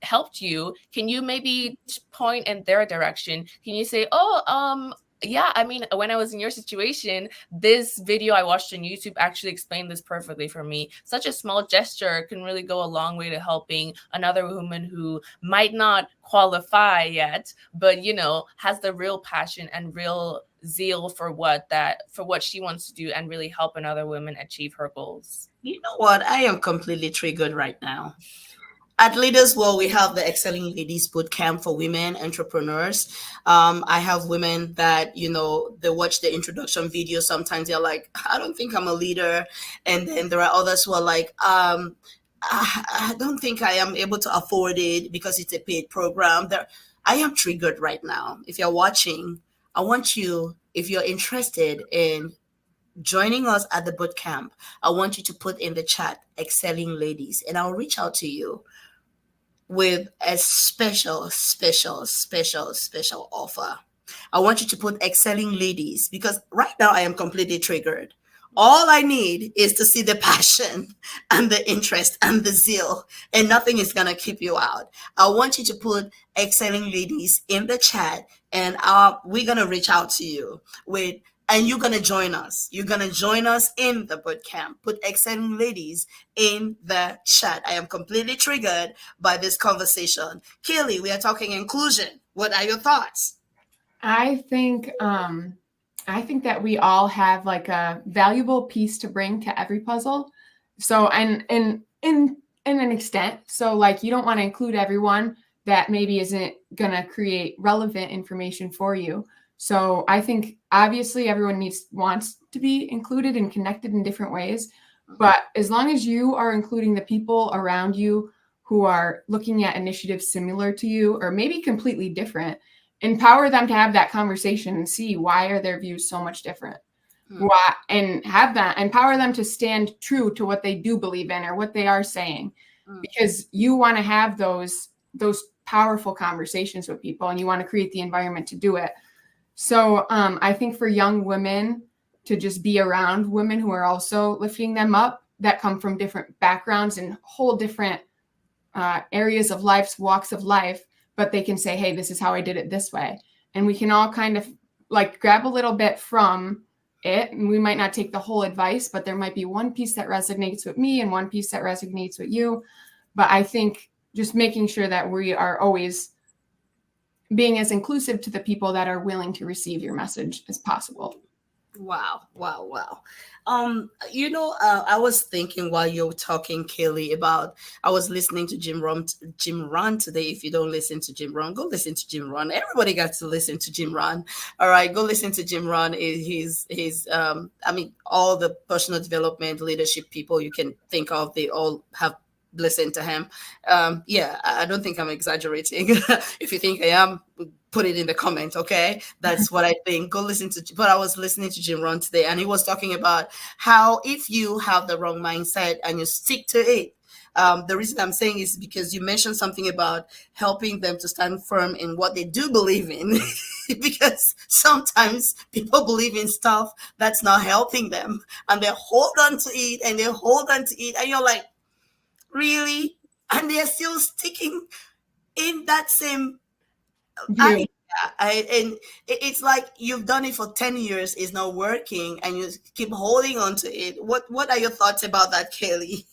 helped you? Can you maybe point in their direction? Can you say, yeah, I mean, when I was in your situation, this video I watched on YouTube actually explained this perfectly for me. Such a small gesture can really go a long way to helping another woman who might not qualify yet, but, has the real passion and real zeal for what she wants to do, and really help another woman achieve her goals. You know what? I am completely triggered right now. At Leaders World, we have the Excelling Ladies Bootcamp for women entrepreneurs. I have women that, they watch the introduction video. Sometimes they're like, I don't think I'm a leader. And then there are others who are like, I don't think I am able to afford it because it's a paid program. I am triggered right now. If you're watching, I want you, if you're interested in joining us at the bootcamp, I want you to put in the chat Excelling Ladies, and I'll reach out to you. with a special offer. I want you to put excelling ladies, because right now I am completely triggered. All I need is to see the passion and the interest and the zeal, and nothing is going to keep you out. I want you to put excelling ladies in the chat, and we're going to reach out to you with, and you're going to join us. You're going to join us in the boot camp. Put excelling ladies in the chat. I am completely triggered by this conversation. Kailey, we are talking inclusion. What are your thoughts? I think that we all have like a valuable piece to bring to every puzzle. So, and in an extent, so like you don't want to include everyone that maybe isn't going to create relevant information for you. So I think obviously everyone wants to be included and connected in different ways. But as long as you are including the people around you who are looking at initiatives similar to you or maybe completely different, empower them to have that conversation and see why are their views so much different. Why, and have that, empower them to stand true to what they do believe in or what they are saying, because you want to have those powerful conversations with people and you want to create the environment to do it. So I think for young women to just be around women who are also lifting them up, that come from different backgrounds and whole different areas of life, walks of life, but they can say, hey, this is how I did it this way. And we can all kind of like grab a little bit from it. And we might not take the whole advice, but there might be one piece that resonates with me and one piece that resonates with you. But I think just making sure that we are always being as inclusive to the people that are willing to receive your message as possible. Wow. I was thinking while you were talking, Kailey, about, I was listening to Jim Rohn today. If you don't listen to Jim Rohn, go listen to Jim Rohn. Everybody got to listen to Jim Rohn. All right, go listen to Jim Rohn. He's all the personal development, leadership people you can think of, they all have listened to him. I don't think I'm exaggerating. If you think I am, put it in the comment, okay? That's what I think. Go listen to, but I was listening to Jim Rohn today, and he was talking about how if you have the wrong mindset and you stick to it, the reason I'm saying is because you mentioned something about helping them to stand firm in what they do believe in, because sometimes people believe in stuff that's not helping them, and they hold on to it, and you're like, really? And they're still sticking in that same idea. And it's like you've done it for 10 years, it's not working, and you keep holding on to it. What are your thoughts about that, Kailey?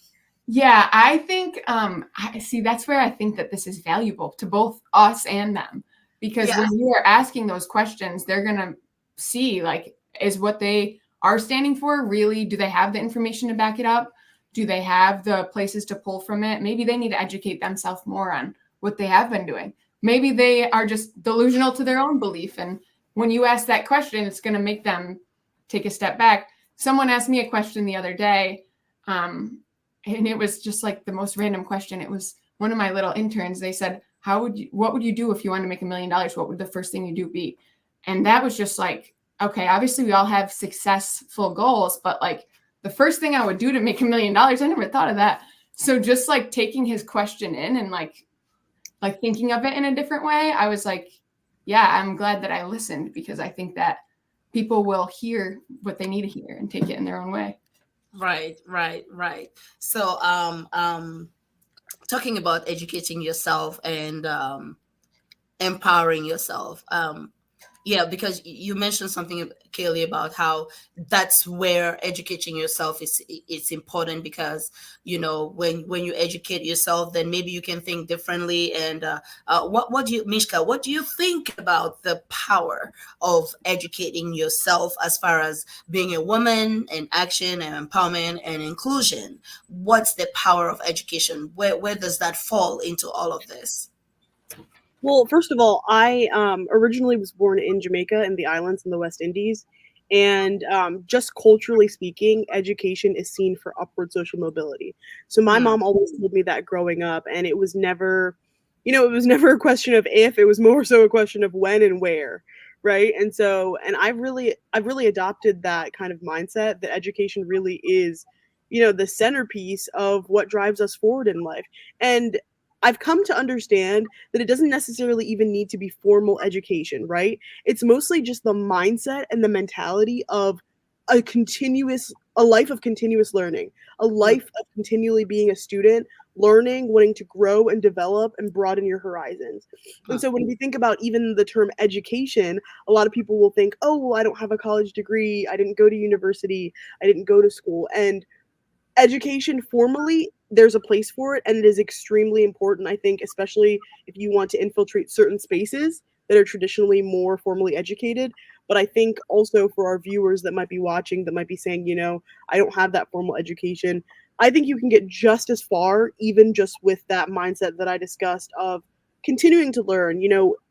Yeah, I think that's where I think that this is valuable to both us and them, because when you are asking those questions, they're gonna see, like, is what they are standing for really, do they have the information to back it up? Do they have the places to pull from it? Maybe they need to educate themselves more on what they have been doing. Maybe they are just delusional to their own belief. And when you ask that question, it's going to make them take a step back. Someone asked me a question the other day, and it was just like the most random question. It was one of my little interns. They said, what would you do if you wanted to make $1 million? What would the first thing you do be? And that was just like, okay, obviously we all have successful goals, but like, the first thing I would do to make $1 million, I never thought of that. So just like taking his question in and like thinking of it in a different way, I was like, yeah, I'm glad that I listened, because I think that people will hear what they need to hear and take it in their own way. Right. So talking about educating yourself and empowering yourself. Because you mentioned something, Kailey, about how that's where educating yourself is important, because when you educate yourself, then maybe you can think differently. And what do you, Mischka, what do you think about the power of educating yourself as far as being a woman in action and empowerment and inclusion? What's the power of education? Where does that fall into all of this? Well, first of all, I originally was born in Jamaica in the islands in the West Indies. And just culturally speaking, education is seen for upward social mobility. So my mom always told me that growing up, and it was never, it was never a question of if, it was more so a question of when and where, right? And so, and I've really adopted that kind of mindset that education really is, the centerpiece of what drives us forward in life. And I've come to understand that it doesn't necessarily even need to be formal education, right? It's mostly just the mindset and the mentality of a life of continuous learning, a life of continually being a student, learning, wanting to grow and develop and broaden your horizons. And so when we think about even the term education, a lot of people will think, oh, well, I don't have a college degree, I didn't go to university, I didn't go to school. And education formally, there's a place for it, and it is extremely important, I think, especially if you want to infiltrate certain spaces that are traditionally more formally educated. But I think also for our viewers that might be watching, that might be saying, I don't have that formal education, I think you can get just as far, even just with that mindset that I discussed of continuing to learn,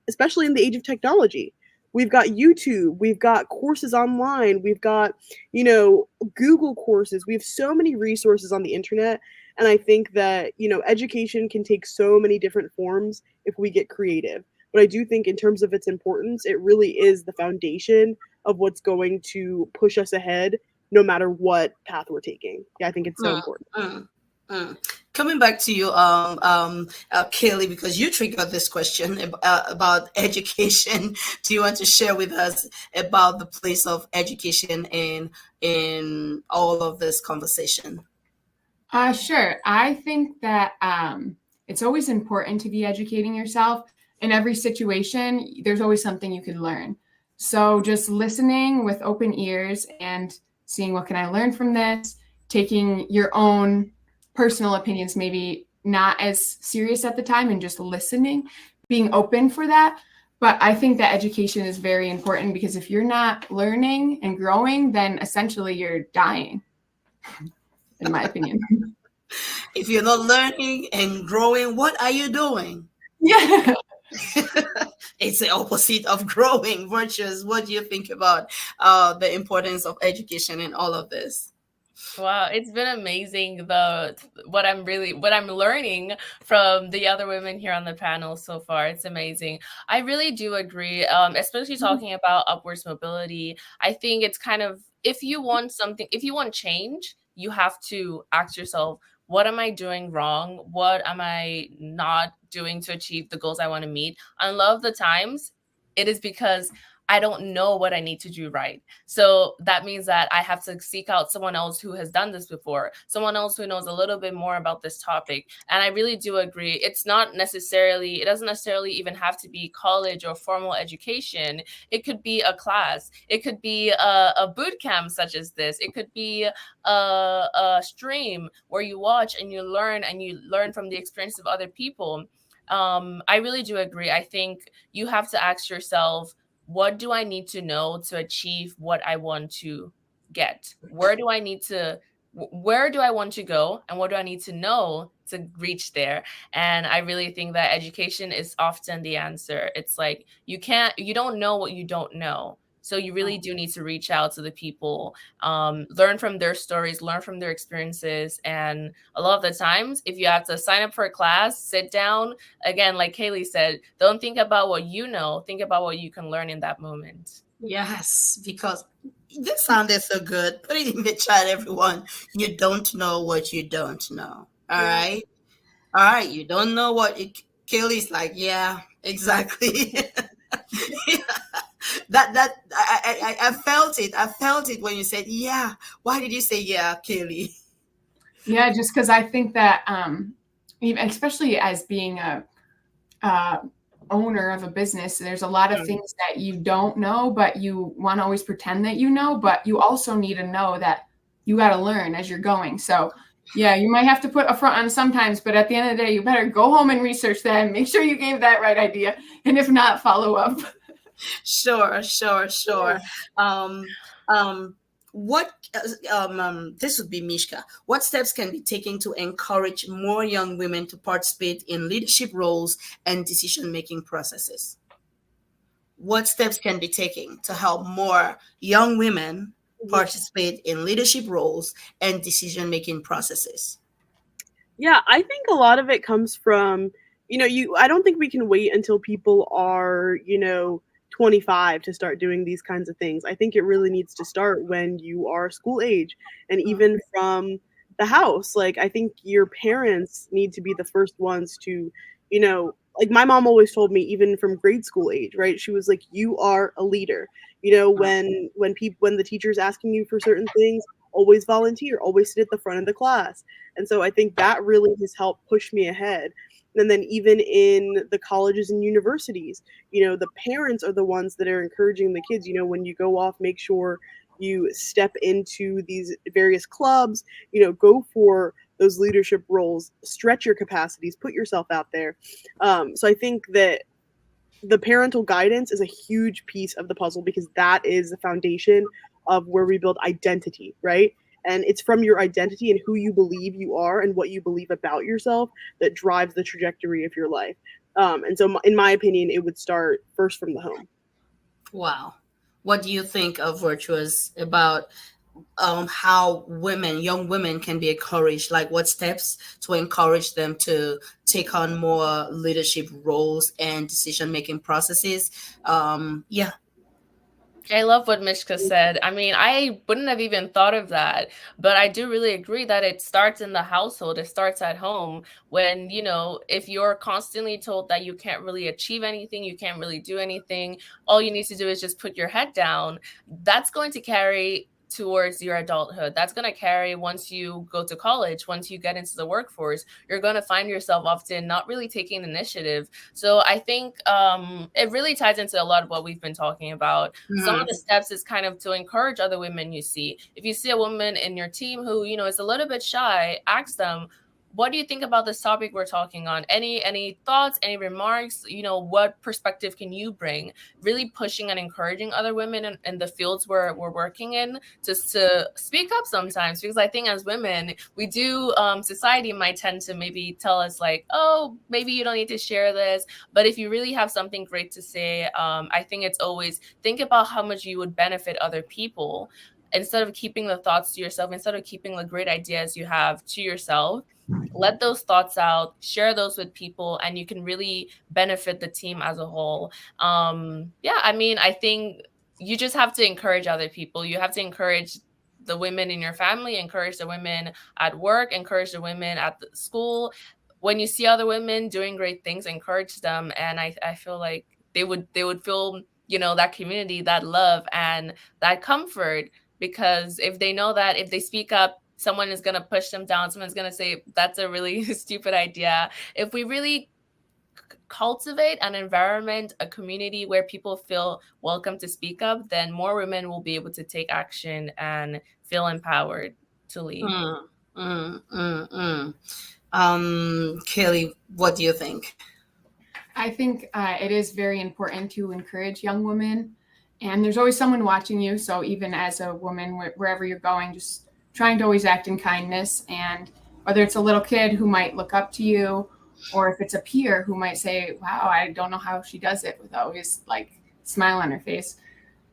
especially in the age of technology. We've got YouTube, we've got courses online, we've got, Google courses. We have so many resources on the internet. And I think that, education can take so many different forms if we get creative. But I do think in terms of its importance, it really is the foundation of what's going to push us ahead no matter what path we're taking. Yeah, I think it's so important. Coming back to you, Kailey, because you triggered this question about education. Do you want to share with us about the place of education in all of this conversation? Sure. I think that it's always important to be educating yourself. In every situation, there's always something you can learn. So just listening with open ears and seeing what can I learn from this, taking your own personal opinions, maybe not as serious at the time, and just listening, being open for that. But I think that education is very important, because if you're not learning and growing, then essentially you're dying, in my opinion. If you're not learning and growing, what are you doing? Yeah. It's the opposite of growing. Virtuous, what do you think about the importance of education in all of this? Wow, it's been amazing what I'm learning from the other women here on the panel so far. It's amazing. I really do agree, especially talking about upwards mobility. I think it's kind of, if you want change, you have to ask yourself, what am I doing wrong? What am I not doing to achieve the goals I want to meet? And a lot of the times, it is because I don't know what I need to do right. So that means that I have to seek out someone else who has done this before, someone else who knows a little bit more about this topic. And I really do agree. It doesn't necessarily even have to be college or formal education. It could be a class. It could be a boot camp such as this. It could be a stream where you watch and you learn from the experience of other people. I really do agree. I think you have to ask yourself, what do I need to know to achieve what I want to get? Where do I want to go? And what do I need to know to reach there? And I really think that education is often the answer. It's like, you don't know what you don't know. So you really do need to reach out to the people, learn from their stories, learn from their experiences. And a lot of the times, if you have to sign up for a class, sit down, again, like Kailey said, don't think about what you know, think about what you can learn in that moment. Yes, because this sounded so good. Put it in the chat, everyone. You don't know what you don't know. All right. All right. You don't know what Kailey's like. Yeah, exactly. I felt it. I felt it when you said, yeah. Why did you say, yeah, Kailey? Yeah, just because I think that, especially as being a owner of a business, there's a lot of things that you don't know, but you want to always pretend that you know, but you also need to know that you got to learn as you're going. So yeah, you might have to put a front on sometimes, but at the end of the day, you better go home and research that and make sure you gave that right idea. And if not, follow up. Sure. What this would be Mischka. What steps can be taken to encourage more young women to participate in leadership roles and decision-making processes? What steps can be taken to help more young women participate in leadership roles and decision-making processes? Yeah, I think a lot of it comes from, I don't think we can wait until people are, 25 to start doing these kinds of things. I think it really needs to start when you are school age, and even from the house. Like, I think your parents need to be the first ones to, like my mom always told me, even from grade school age, right? She was like, you are a leader. When the teacher's asking you for certain things, always volunteer, always sit at the front of the class. And so I think that really has helped push me ahead. And then even in the colleges and universities, the parents are the ones that are encouraging the kids, when you go off, make sure you step into these various clubs, go for those leadership roles, stretch your capacities, put yourself out there. So I think that the parental guidance is a huge piece of the puzzle, because that is the foundation of where we build identity, right? And it's from your identity and who you believe you are and what you believe about yourself that drives the trajectory of your life. And so, in my opinion, it would start first from the home. Wow. What do you think of Virtuous about how young women can be encouraged? Like, what steps to encourage them to take on more leadership roles and decision-making processes? Yeah. I love what Mischka said. I mean, I wouldn't have even thought of that, but I do really agree that it starts in the household. It starts at home when, if you're constantly told that you can't really achieve anything, you can't really do anything, all you need to do is just put your head down, that's going to carry towards your adulthood. That's going to carry once you go to college, once you get into the workforce, you're going to find yourself often not really taking initiative. So I think it really ties into a lot of what we've been talking about. Some of the steps is kind of to encourage other women you see. If you see a woman in your team who, is a little bit shy, ask them, what do you think about this topic we're talking on? Any thoughts, any remarks? What perspective can you bring? Really pushing and encouraging other women in the fields we're working in just to speak up sometimes, because I think as women, we do, society might tend to maybe tell us like, oh, maybe you don't need to share this. But if you really have something great to say, I think it's always think about how much you would benefit other people. Instead of keeping the thoughts to yourself, instead of keeping the great ideas you have to yourself, let those thoughts out, share those with people, and you can really benefit the team as a whole. I mean, I think you just have to encourage other people. You have to encourage the women in your family, encourage the women at work, encourage the women at the school. When you see other women doing great things, encourage them. And I feel like they would feel, that community, that love, and that comfort. Because if they know that if they speak up, someone is going to push them down, someone's going to say, that's a really stupid idea. If we really cultivate an environment, a community where people feel welcome to speak up, then more women will be able to take action and feel empowered to lead. Kailey, what do you think? I think it is very important to encourage young women, and there's always someone watching you. So even as a woman, wherever you're going, just trying to always act in kindness. And whether it's a little kid who might look up to you, or if it's a peer who might say, wow, I don't know how she does it, with always like smile on her face,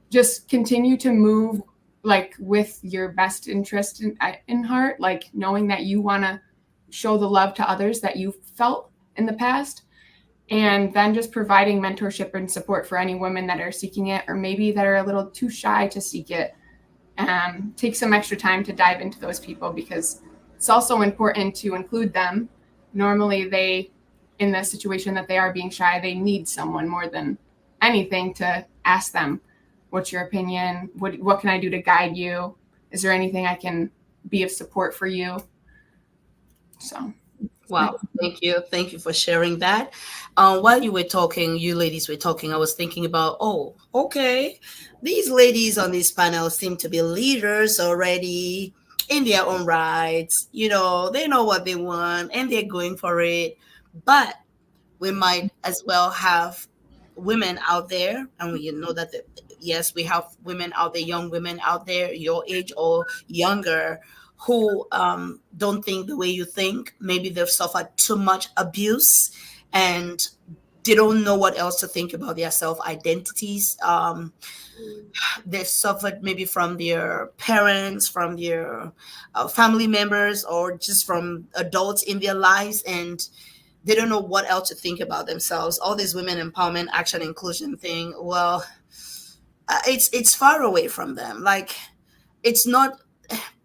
just continue to move like with your best interest in heart, like knowing that you want to show the love to others that you felt in the past. And then just providing mentorship and support for any women that are seeking it, or maybe that are a little too shy to seek it. Take some extra time to dive into those people, because it's also important to include them. Normally they, in the situation that they are being shy, they need someone more than anything to ask them, what's your opinion? What can I do to guide you? Is there anything I can be of support for you? So. Wow. Thank you. Thank you for sharing that. While you ladies were talking, I was thinking about, oh, okay, these ladies on this panel seem to be leaders already in their own rights. They know what they want and they're going for it. But we might as well have women out there, and we know that, yes, we have women out there, young women out there, your age or younger, who don't think the way you think. Maybe they've suffered too much abuse and they don't know what else to think about their self-identities. They've suffered maybe from their parents, from their family members, or just from adults in their lives, and they don't know what else to think about themselves. All this women empowerment, action, inclusion thing, well, it's far away from them. Like, it's not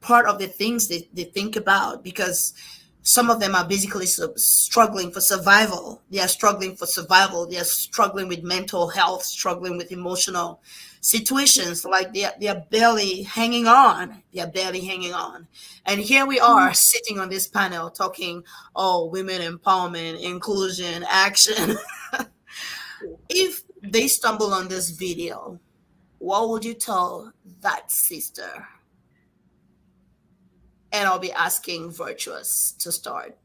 part of the things they think about, because some of them are basically struggling for survival. They are struggling for survival. They are struggling with mental health, struggling with emotional situations. Like they are barely hanging on. They are barely hanging on. And here we are sitting on this panel talking, oh, women empowerment, inclusion, action. If they stumble on this video, what would you tell that sister? And I'll be asking Virtuous to start.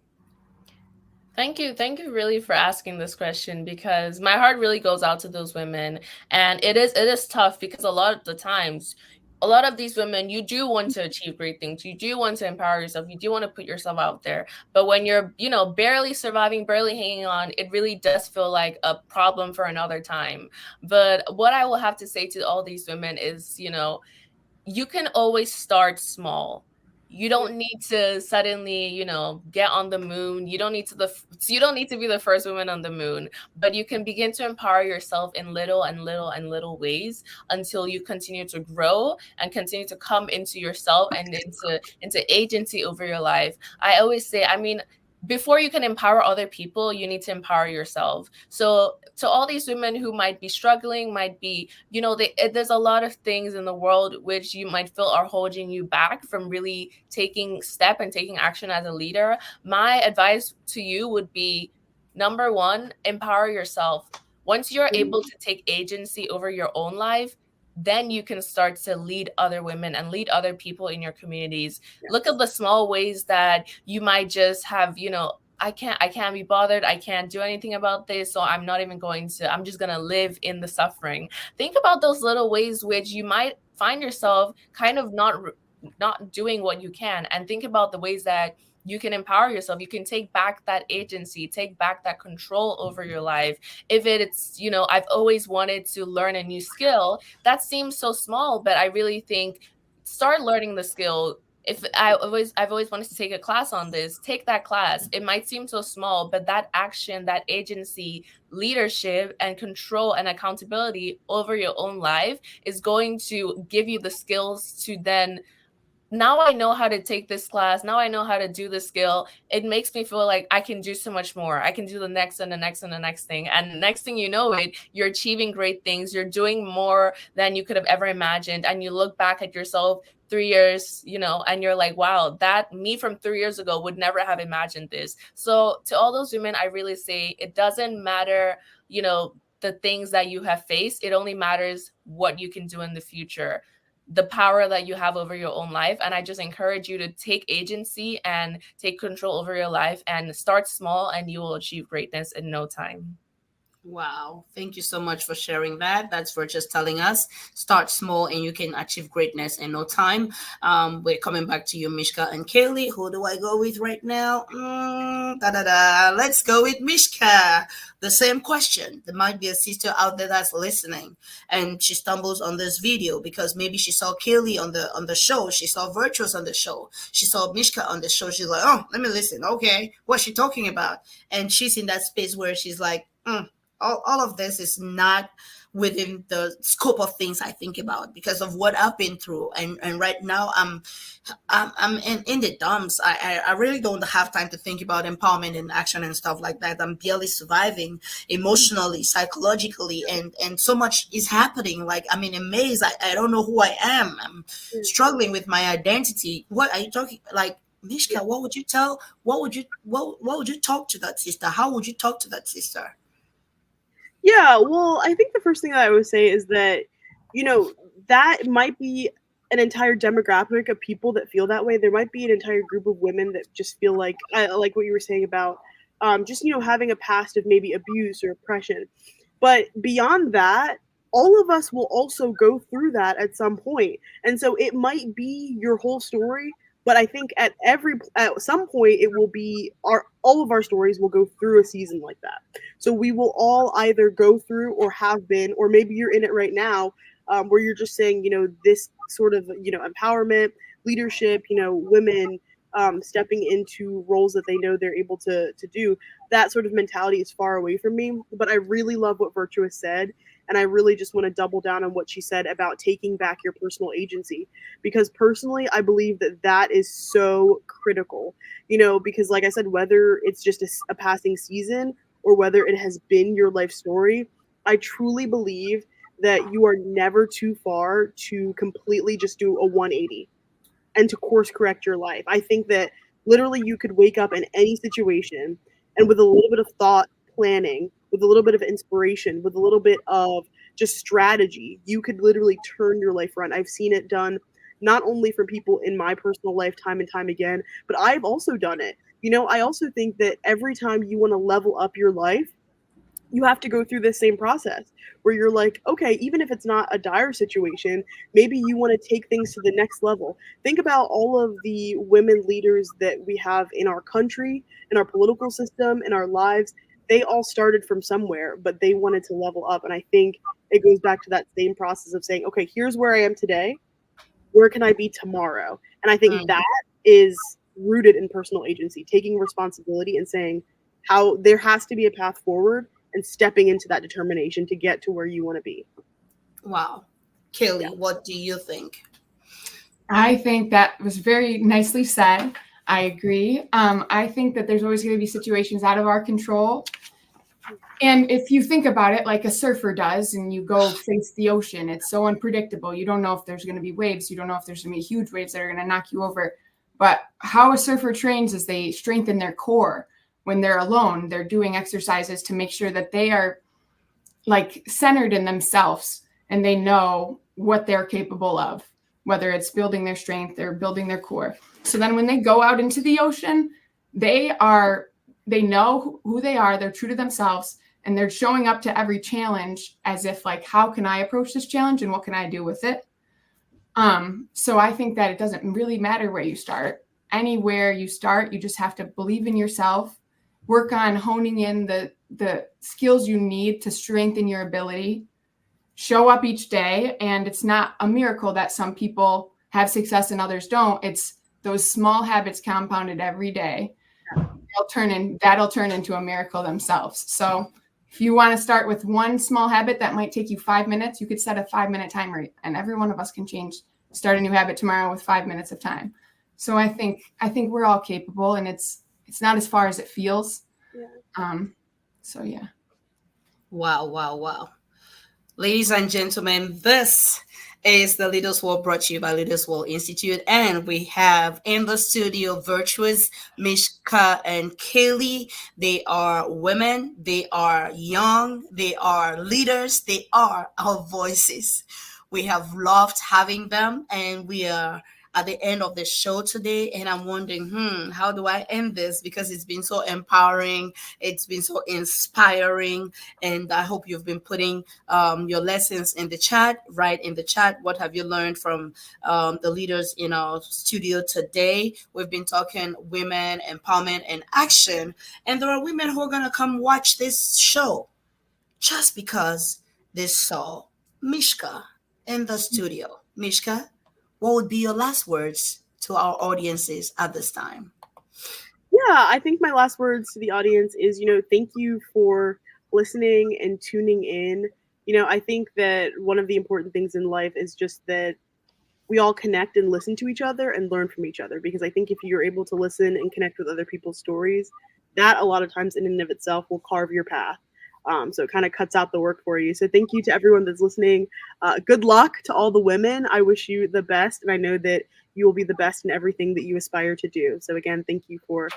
Thank you. Thank you really for asking this question, because my heart really goes out to those women. And it is tough, because a lot of the times, a lot of these women, you do want to achieve great things. You do want to empower yourself. You do want to put yourself out there. But when you're, barely surviving, barely hanging on, it really does feel like a problem for another time. But what I will have to say to all these women is, you can always start small. You don't need to suddenly, get on the moon. You don't need to be the first woman on the moon, but you can begin to empower yourself in little and little and little ways until you continue to grow and continue to come into yourself and into agency over your life. I always say, before you can empower other people, you need to empower yourself. So to all these women who might be struggling, might be, there's a lot of things in the world which you might feel are holding you back from really taking step and taking action as a leader. My advice to you would be, number one, empower yourself. Once you're able to take agency over your own life, then you can start to lead other women and lead other people in your communities. Yes. Look at the small ways that you might just have, I can't be bothered. I can't do anything about this. So I'm just going to live in the suffering. Think about those little ways which you might find yourself kind of not doing what you can, and think about the ways that you can empower yourself. You can take back that agency, take back that control over your life. If it's, I've always wanted to learn a new skill, that seems so small, but I really think start learning the skill. If I've always wanted to take a class on this, take that class. It might seem so small, but that action, that agency, leadership and control and accountability over your own life is going to give you the skills to then, now I know how to take this class. Now I know how to do this skill. It makes me feel like I can do so much more. I can do the next and the next and the next thing. And next thing you know you're achieving great things. You're doing more than you could have ever imagined. And you look back at yourself 3 years, and you're like, wow, that me from 3 years ago would never have imagined this. So to all those women, I really say it doesn't matter, the things that you have faced. It only matters what you can do in the future, the power that you have over your own life. And I just encourage you to take agency and take control over your life and start small, and you will achieve greatness in no time. Wow. Thank you so much for sharing that. That's Virtuous telling us, start small and you can achieve greatness in no time. We're coming back to you, Mischka and Kailey. Who do I go with right now? Let's go with Mischka. The same question. There might be a sister out there that's listening and she stumbles on this video because maybe she saw Kailey on the show. She saw Virtuous on the show. She saw Mischka on the show. She's like, oh, let me listen. Okay, what's she talking about? And she's in that space where she's like, all of this is not within the scope of things I think about because of what I've been through. And right now I'm in the dumps. I really don't have time to think about empowerment and action and stuff like that. I'm barely surviving emotionally, psychologically, and so much is happening. Like, I'm in a maze. I don't know who I am. I'm struggling with my identity. What are you talking like? Mischka, what would you talk to that sister? How would you talk to that sister? Yeah, well, I think the first thing that I would say is that, that might be an entire demographic of people that feel that way. There might be an entire group of women that just feel like what you were saying about just, having a past of maybe abuse or oppression. But beyond that, all of us will also go through that at some point. And so it might be your whole story. But I think at some point it will be all of our stories will go through a season like that. So we will all either go through or have been, or maybe you're in it right now, where you're just saying, this sort of, empowerment, leadership, women stepping into roles that they know they're able to do. That sort of mentality is far away from me. But I really love what Virtuous said, And I really just want to double down on what she said about taking back your personal agency, because personally, I believe that that is so critical, because like I said, whether it's just a passing season or whether it has been your life story, I truly believe that you are never too far to completely just do a 180 and to course correct your life. I think that literally you could wake up in any situation and with a little bit of thought planning, with a little bit of inspiration, with a little bit of just strategy, you could literally turn your life around. I've seen it done not only from people in my personal life time and time again, but I've also done it. I also think that every time you want to level up your life, you have to go through this same process where you're like, okay, even if it's not a dire situation, maybe you want to take things to the next level. Think about all of the women leaders that we have in our country, in our political system, in our lives. They all started from somewhere, but they wanted to level up. And I think it goes back to that same process of saying, okay, here's where I am today. Where can I be tomorrow? And I think that is rooted in personal agency, taking responsibility and saying how there has to be a path forward and stepping into that determination to get to where you want to be. Wow. Kailey, what do you think? I think that was very nicely said. I agree. I think that there's always going to be situations out of our control. And if you think about it like a surfer does, and you go face the ocean, it's so unpredictable. You don't know if there's going to be waves. You don't know if there's going to be huge waves that are going to knock you over. But how a surfer trains is they strengthen their core. When they're alone, they're doing exercises to make sure that they are like centered in themselves and they know what they're capable of, whether it's building their strength or building their core. So then when they go out into the ocean, they know who they are, they're true to themselves, and they're showing up to every challenge as if like, how can I approach this challenge and what can I do with it? So I think that it doesn't really matter where you start. Anywhere you start, you just have to believe in yourself, work on honing in the skills you need to strengthen your ability, show up each day. And it's not a miracle that some people have success and others don't. It's those small habits compounded every day. That'll turn into a miracle themselves. So if you want to start with one small habit that might take you 5 minutes, you could set a 5-minute timer, and every one of us can start a new habit tomorrow with 5 minutes of time. So I think we're all capable, and it's not as far as it feels. Yeah. So yeah. Wow. Ladies and gentlemen, this is the Leaders World, brought to you by Leaders World Institute. And we have in the studio Virtuous, Mischka, and Kailey. They are women, they are young, they are leaders, they are our voices. We have loved having them, and we are at the end of the show today, and I'm wondering, how do I end this? Because it's been so empowering, it's been so inspiring, and I hope you've been putting your lessons in the chat. Write in the chat, what have you learned from the leaders in our studio today? We've been talking women empowerment and action, and there are women who are gonna come watch this show just because they saw Mischka in the studio. Mischka, what would be your last words to our audiences at this time? Yeah, I think my last words to the audience is, thank you for listening and tuning in. I think that one of the important things in life is just that we all connect and listen to each other and learn from each other, because I think if you're able to listen and connect with other people's stories, that a lot of times in and of itself will carve your path. So it kind of cuts out the work for you. So thank you to everyone that's listening. Good luck to all the women. I wish you the best, and I know that you will be the best in everything that you aspire to do. So again, thank you for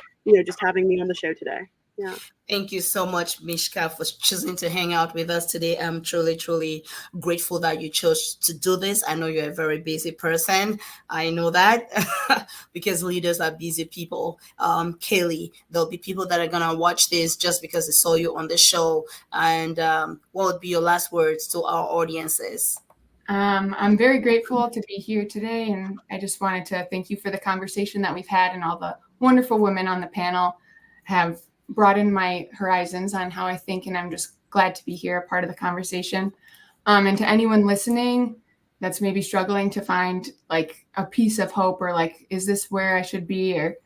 just having me on the show today. Yeah. Thank you so much, Mischka, for choosing to hang out with us today. I'm truly, truly grateful that you chose to do this. I know you're a very busy person. I know that because leaders are busy people. Kailey, there'll be people that are going to watch this just because they saw you on the show. And what would be your last words to our audiences? I'm very grateful to be here today. And I just wanted to thank you for the conversation that we've had, and all the wonderful women on the panel have broadened my horizons on how I think, and I'm just glad to be here, a part of the conversation. And to anyone listening that's maybe struggling to find like a piece of hope, or like, is this where I should be, or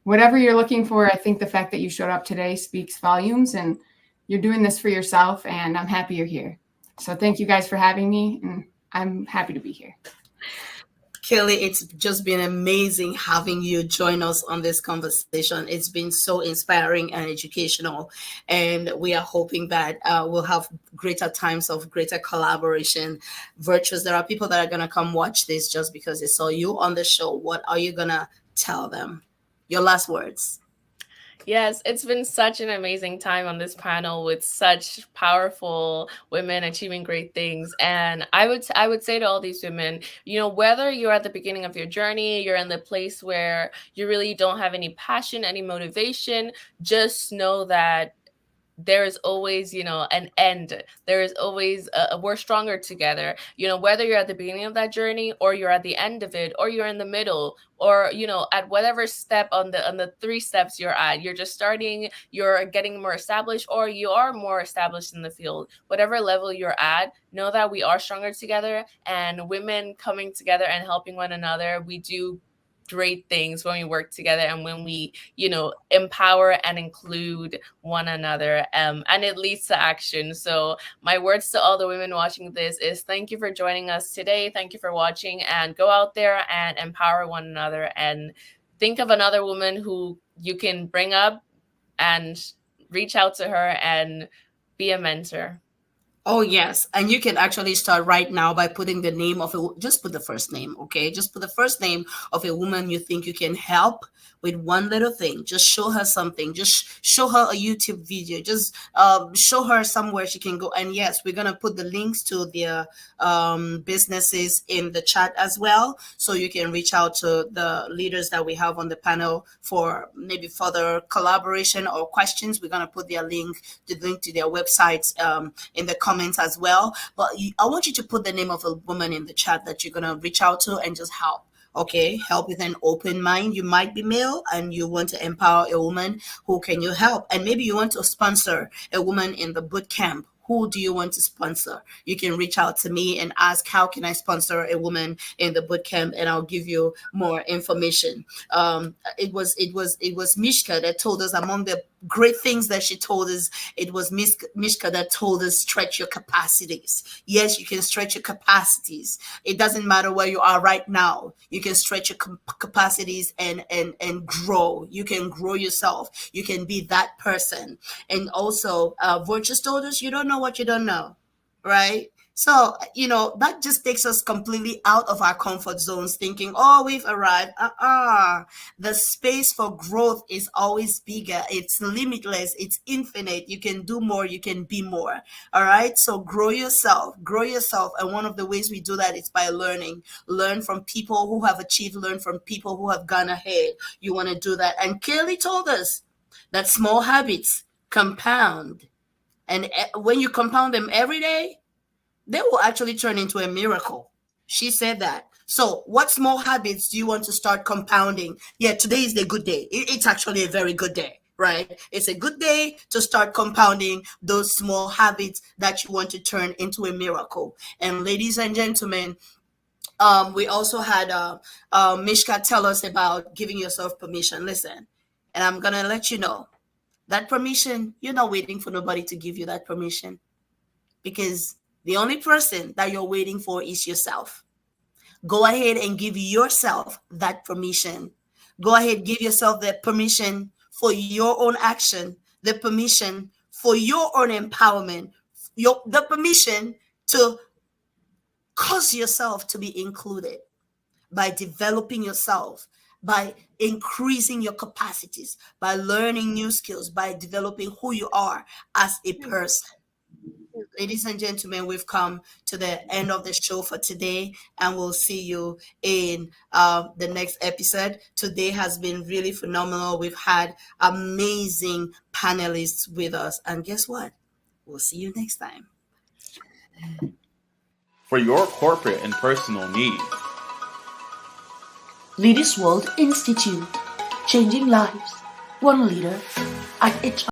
whatever you're looking for, I think the fact that you showed up today speaks volumes, and you're doing this for yourself, and I'm happy you're here. So thank you guys for having me, and I'm happy to be here. Kailey, it's just been amazing having you join us on this conversation. It's been so inspiring and educational, and we are hoping that we'll have greater times of greater collaboration. Virtuous, there are people that are going to come watch this just because they saw you on the show. What are you going to tell them? Your last words. Yes, it's been such an amazing time on this panel with such powerful women achieving great things. And I would say to all these women, whether you're at the beginning of your journey, you're in the place where you really don't have any passion, any motivation, just know that there is always, an end. There is always we're stronger together. Whether you're at the beginning of that journey or you're at the end of it or you're in the middle or, at whatever step on the 3 steps you're at, you're just starting, you're getting more established or you are more established in the field, whatever level you're at, know that we are stronger together, and women coming together and helping one another, we do great things when we work together and when we empower and include one another, and it leads to action. So my words to all the women watching this is thank you for joining us today. Thank you for watching, and go out there and empower one another and think of another woman who you can bring up and reach out to her and be a mentor. Oh, yes. And you can actually start right now by putting the name of just put the first name, okay? Just put the first name of a woman you think you can help with one little thing. Just show her something. Just show her a YouTube video. Just show her somewhere she can go. And yes, we're going to put the links to their businesses in the chat as well. So you can reach out to the leaders that we have on the panel for maybe further collaboration or questions. We're going to put the link to their websites in the comments as well. But I want you to put the name of a woman in the chat that you're going to reach out to and just help. Okay, help with an open mind. You might be male and you want to empower a woman. Who can you help? And maybe you want to sponsor a woman in the boot camp. Who do you want to sponsor? You can reach out to me and ask, how can I sponsor a woman in the boot camp? And I'll give you more information. It was Mischka that told us, among the great things that she told us, it was Mischka that told us, stretch your capacities. Yes, you can stretch your capacities. It doesn't matter where you are right now. You can stretch your capacities and grow. You can grow yourself. You can be that person. And also, Virtuous told us, you don't know what you don't know, right? So, that just takes us completely out of our comfort zones, thinking, oh, we've arrived. The space for growth is always bigger. It's limitless. It's infinite. You can do more. You can be more. All right. So grow yourself. And one of the ways we do that is by learning. Learn from people who have achieved. Learn from people who have gone ahead. You want to do that. And Kailey told us that small habits compound. And when you compound them every day, they will actually turn into a miracle. She said that. So what small habits do you want to start compounding? Yeah, today is the good day. It's actually a very good day, right? It's a good day to start compounding those small habits that you want to turn into a miracle. And ladies and gentlemen, we also had Mischka tell us about giving yourself permission. Listen, and I'm going to let you know that permission, you're not waiting for nobody to give you that permission, because the only person that you're waiting for is yourself. Go ahead and give yourself that permission. Go ahead, give yourself the permission for your own action, the permission for your own empowerment, the permission to cause yourself to be included by developing yourself, by increasing your capacities, by learning new skills, by developing who you are as a person. Ladies and gentlemen, we've come to the end of the show for today, and we'll see you in the next episode. Today has been really phenomenal. We've had amazing panelists with us, and guess what? We'll see you next time. For your corporate and personal needs. Leaders World Institute, changing lives, one leader at each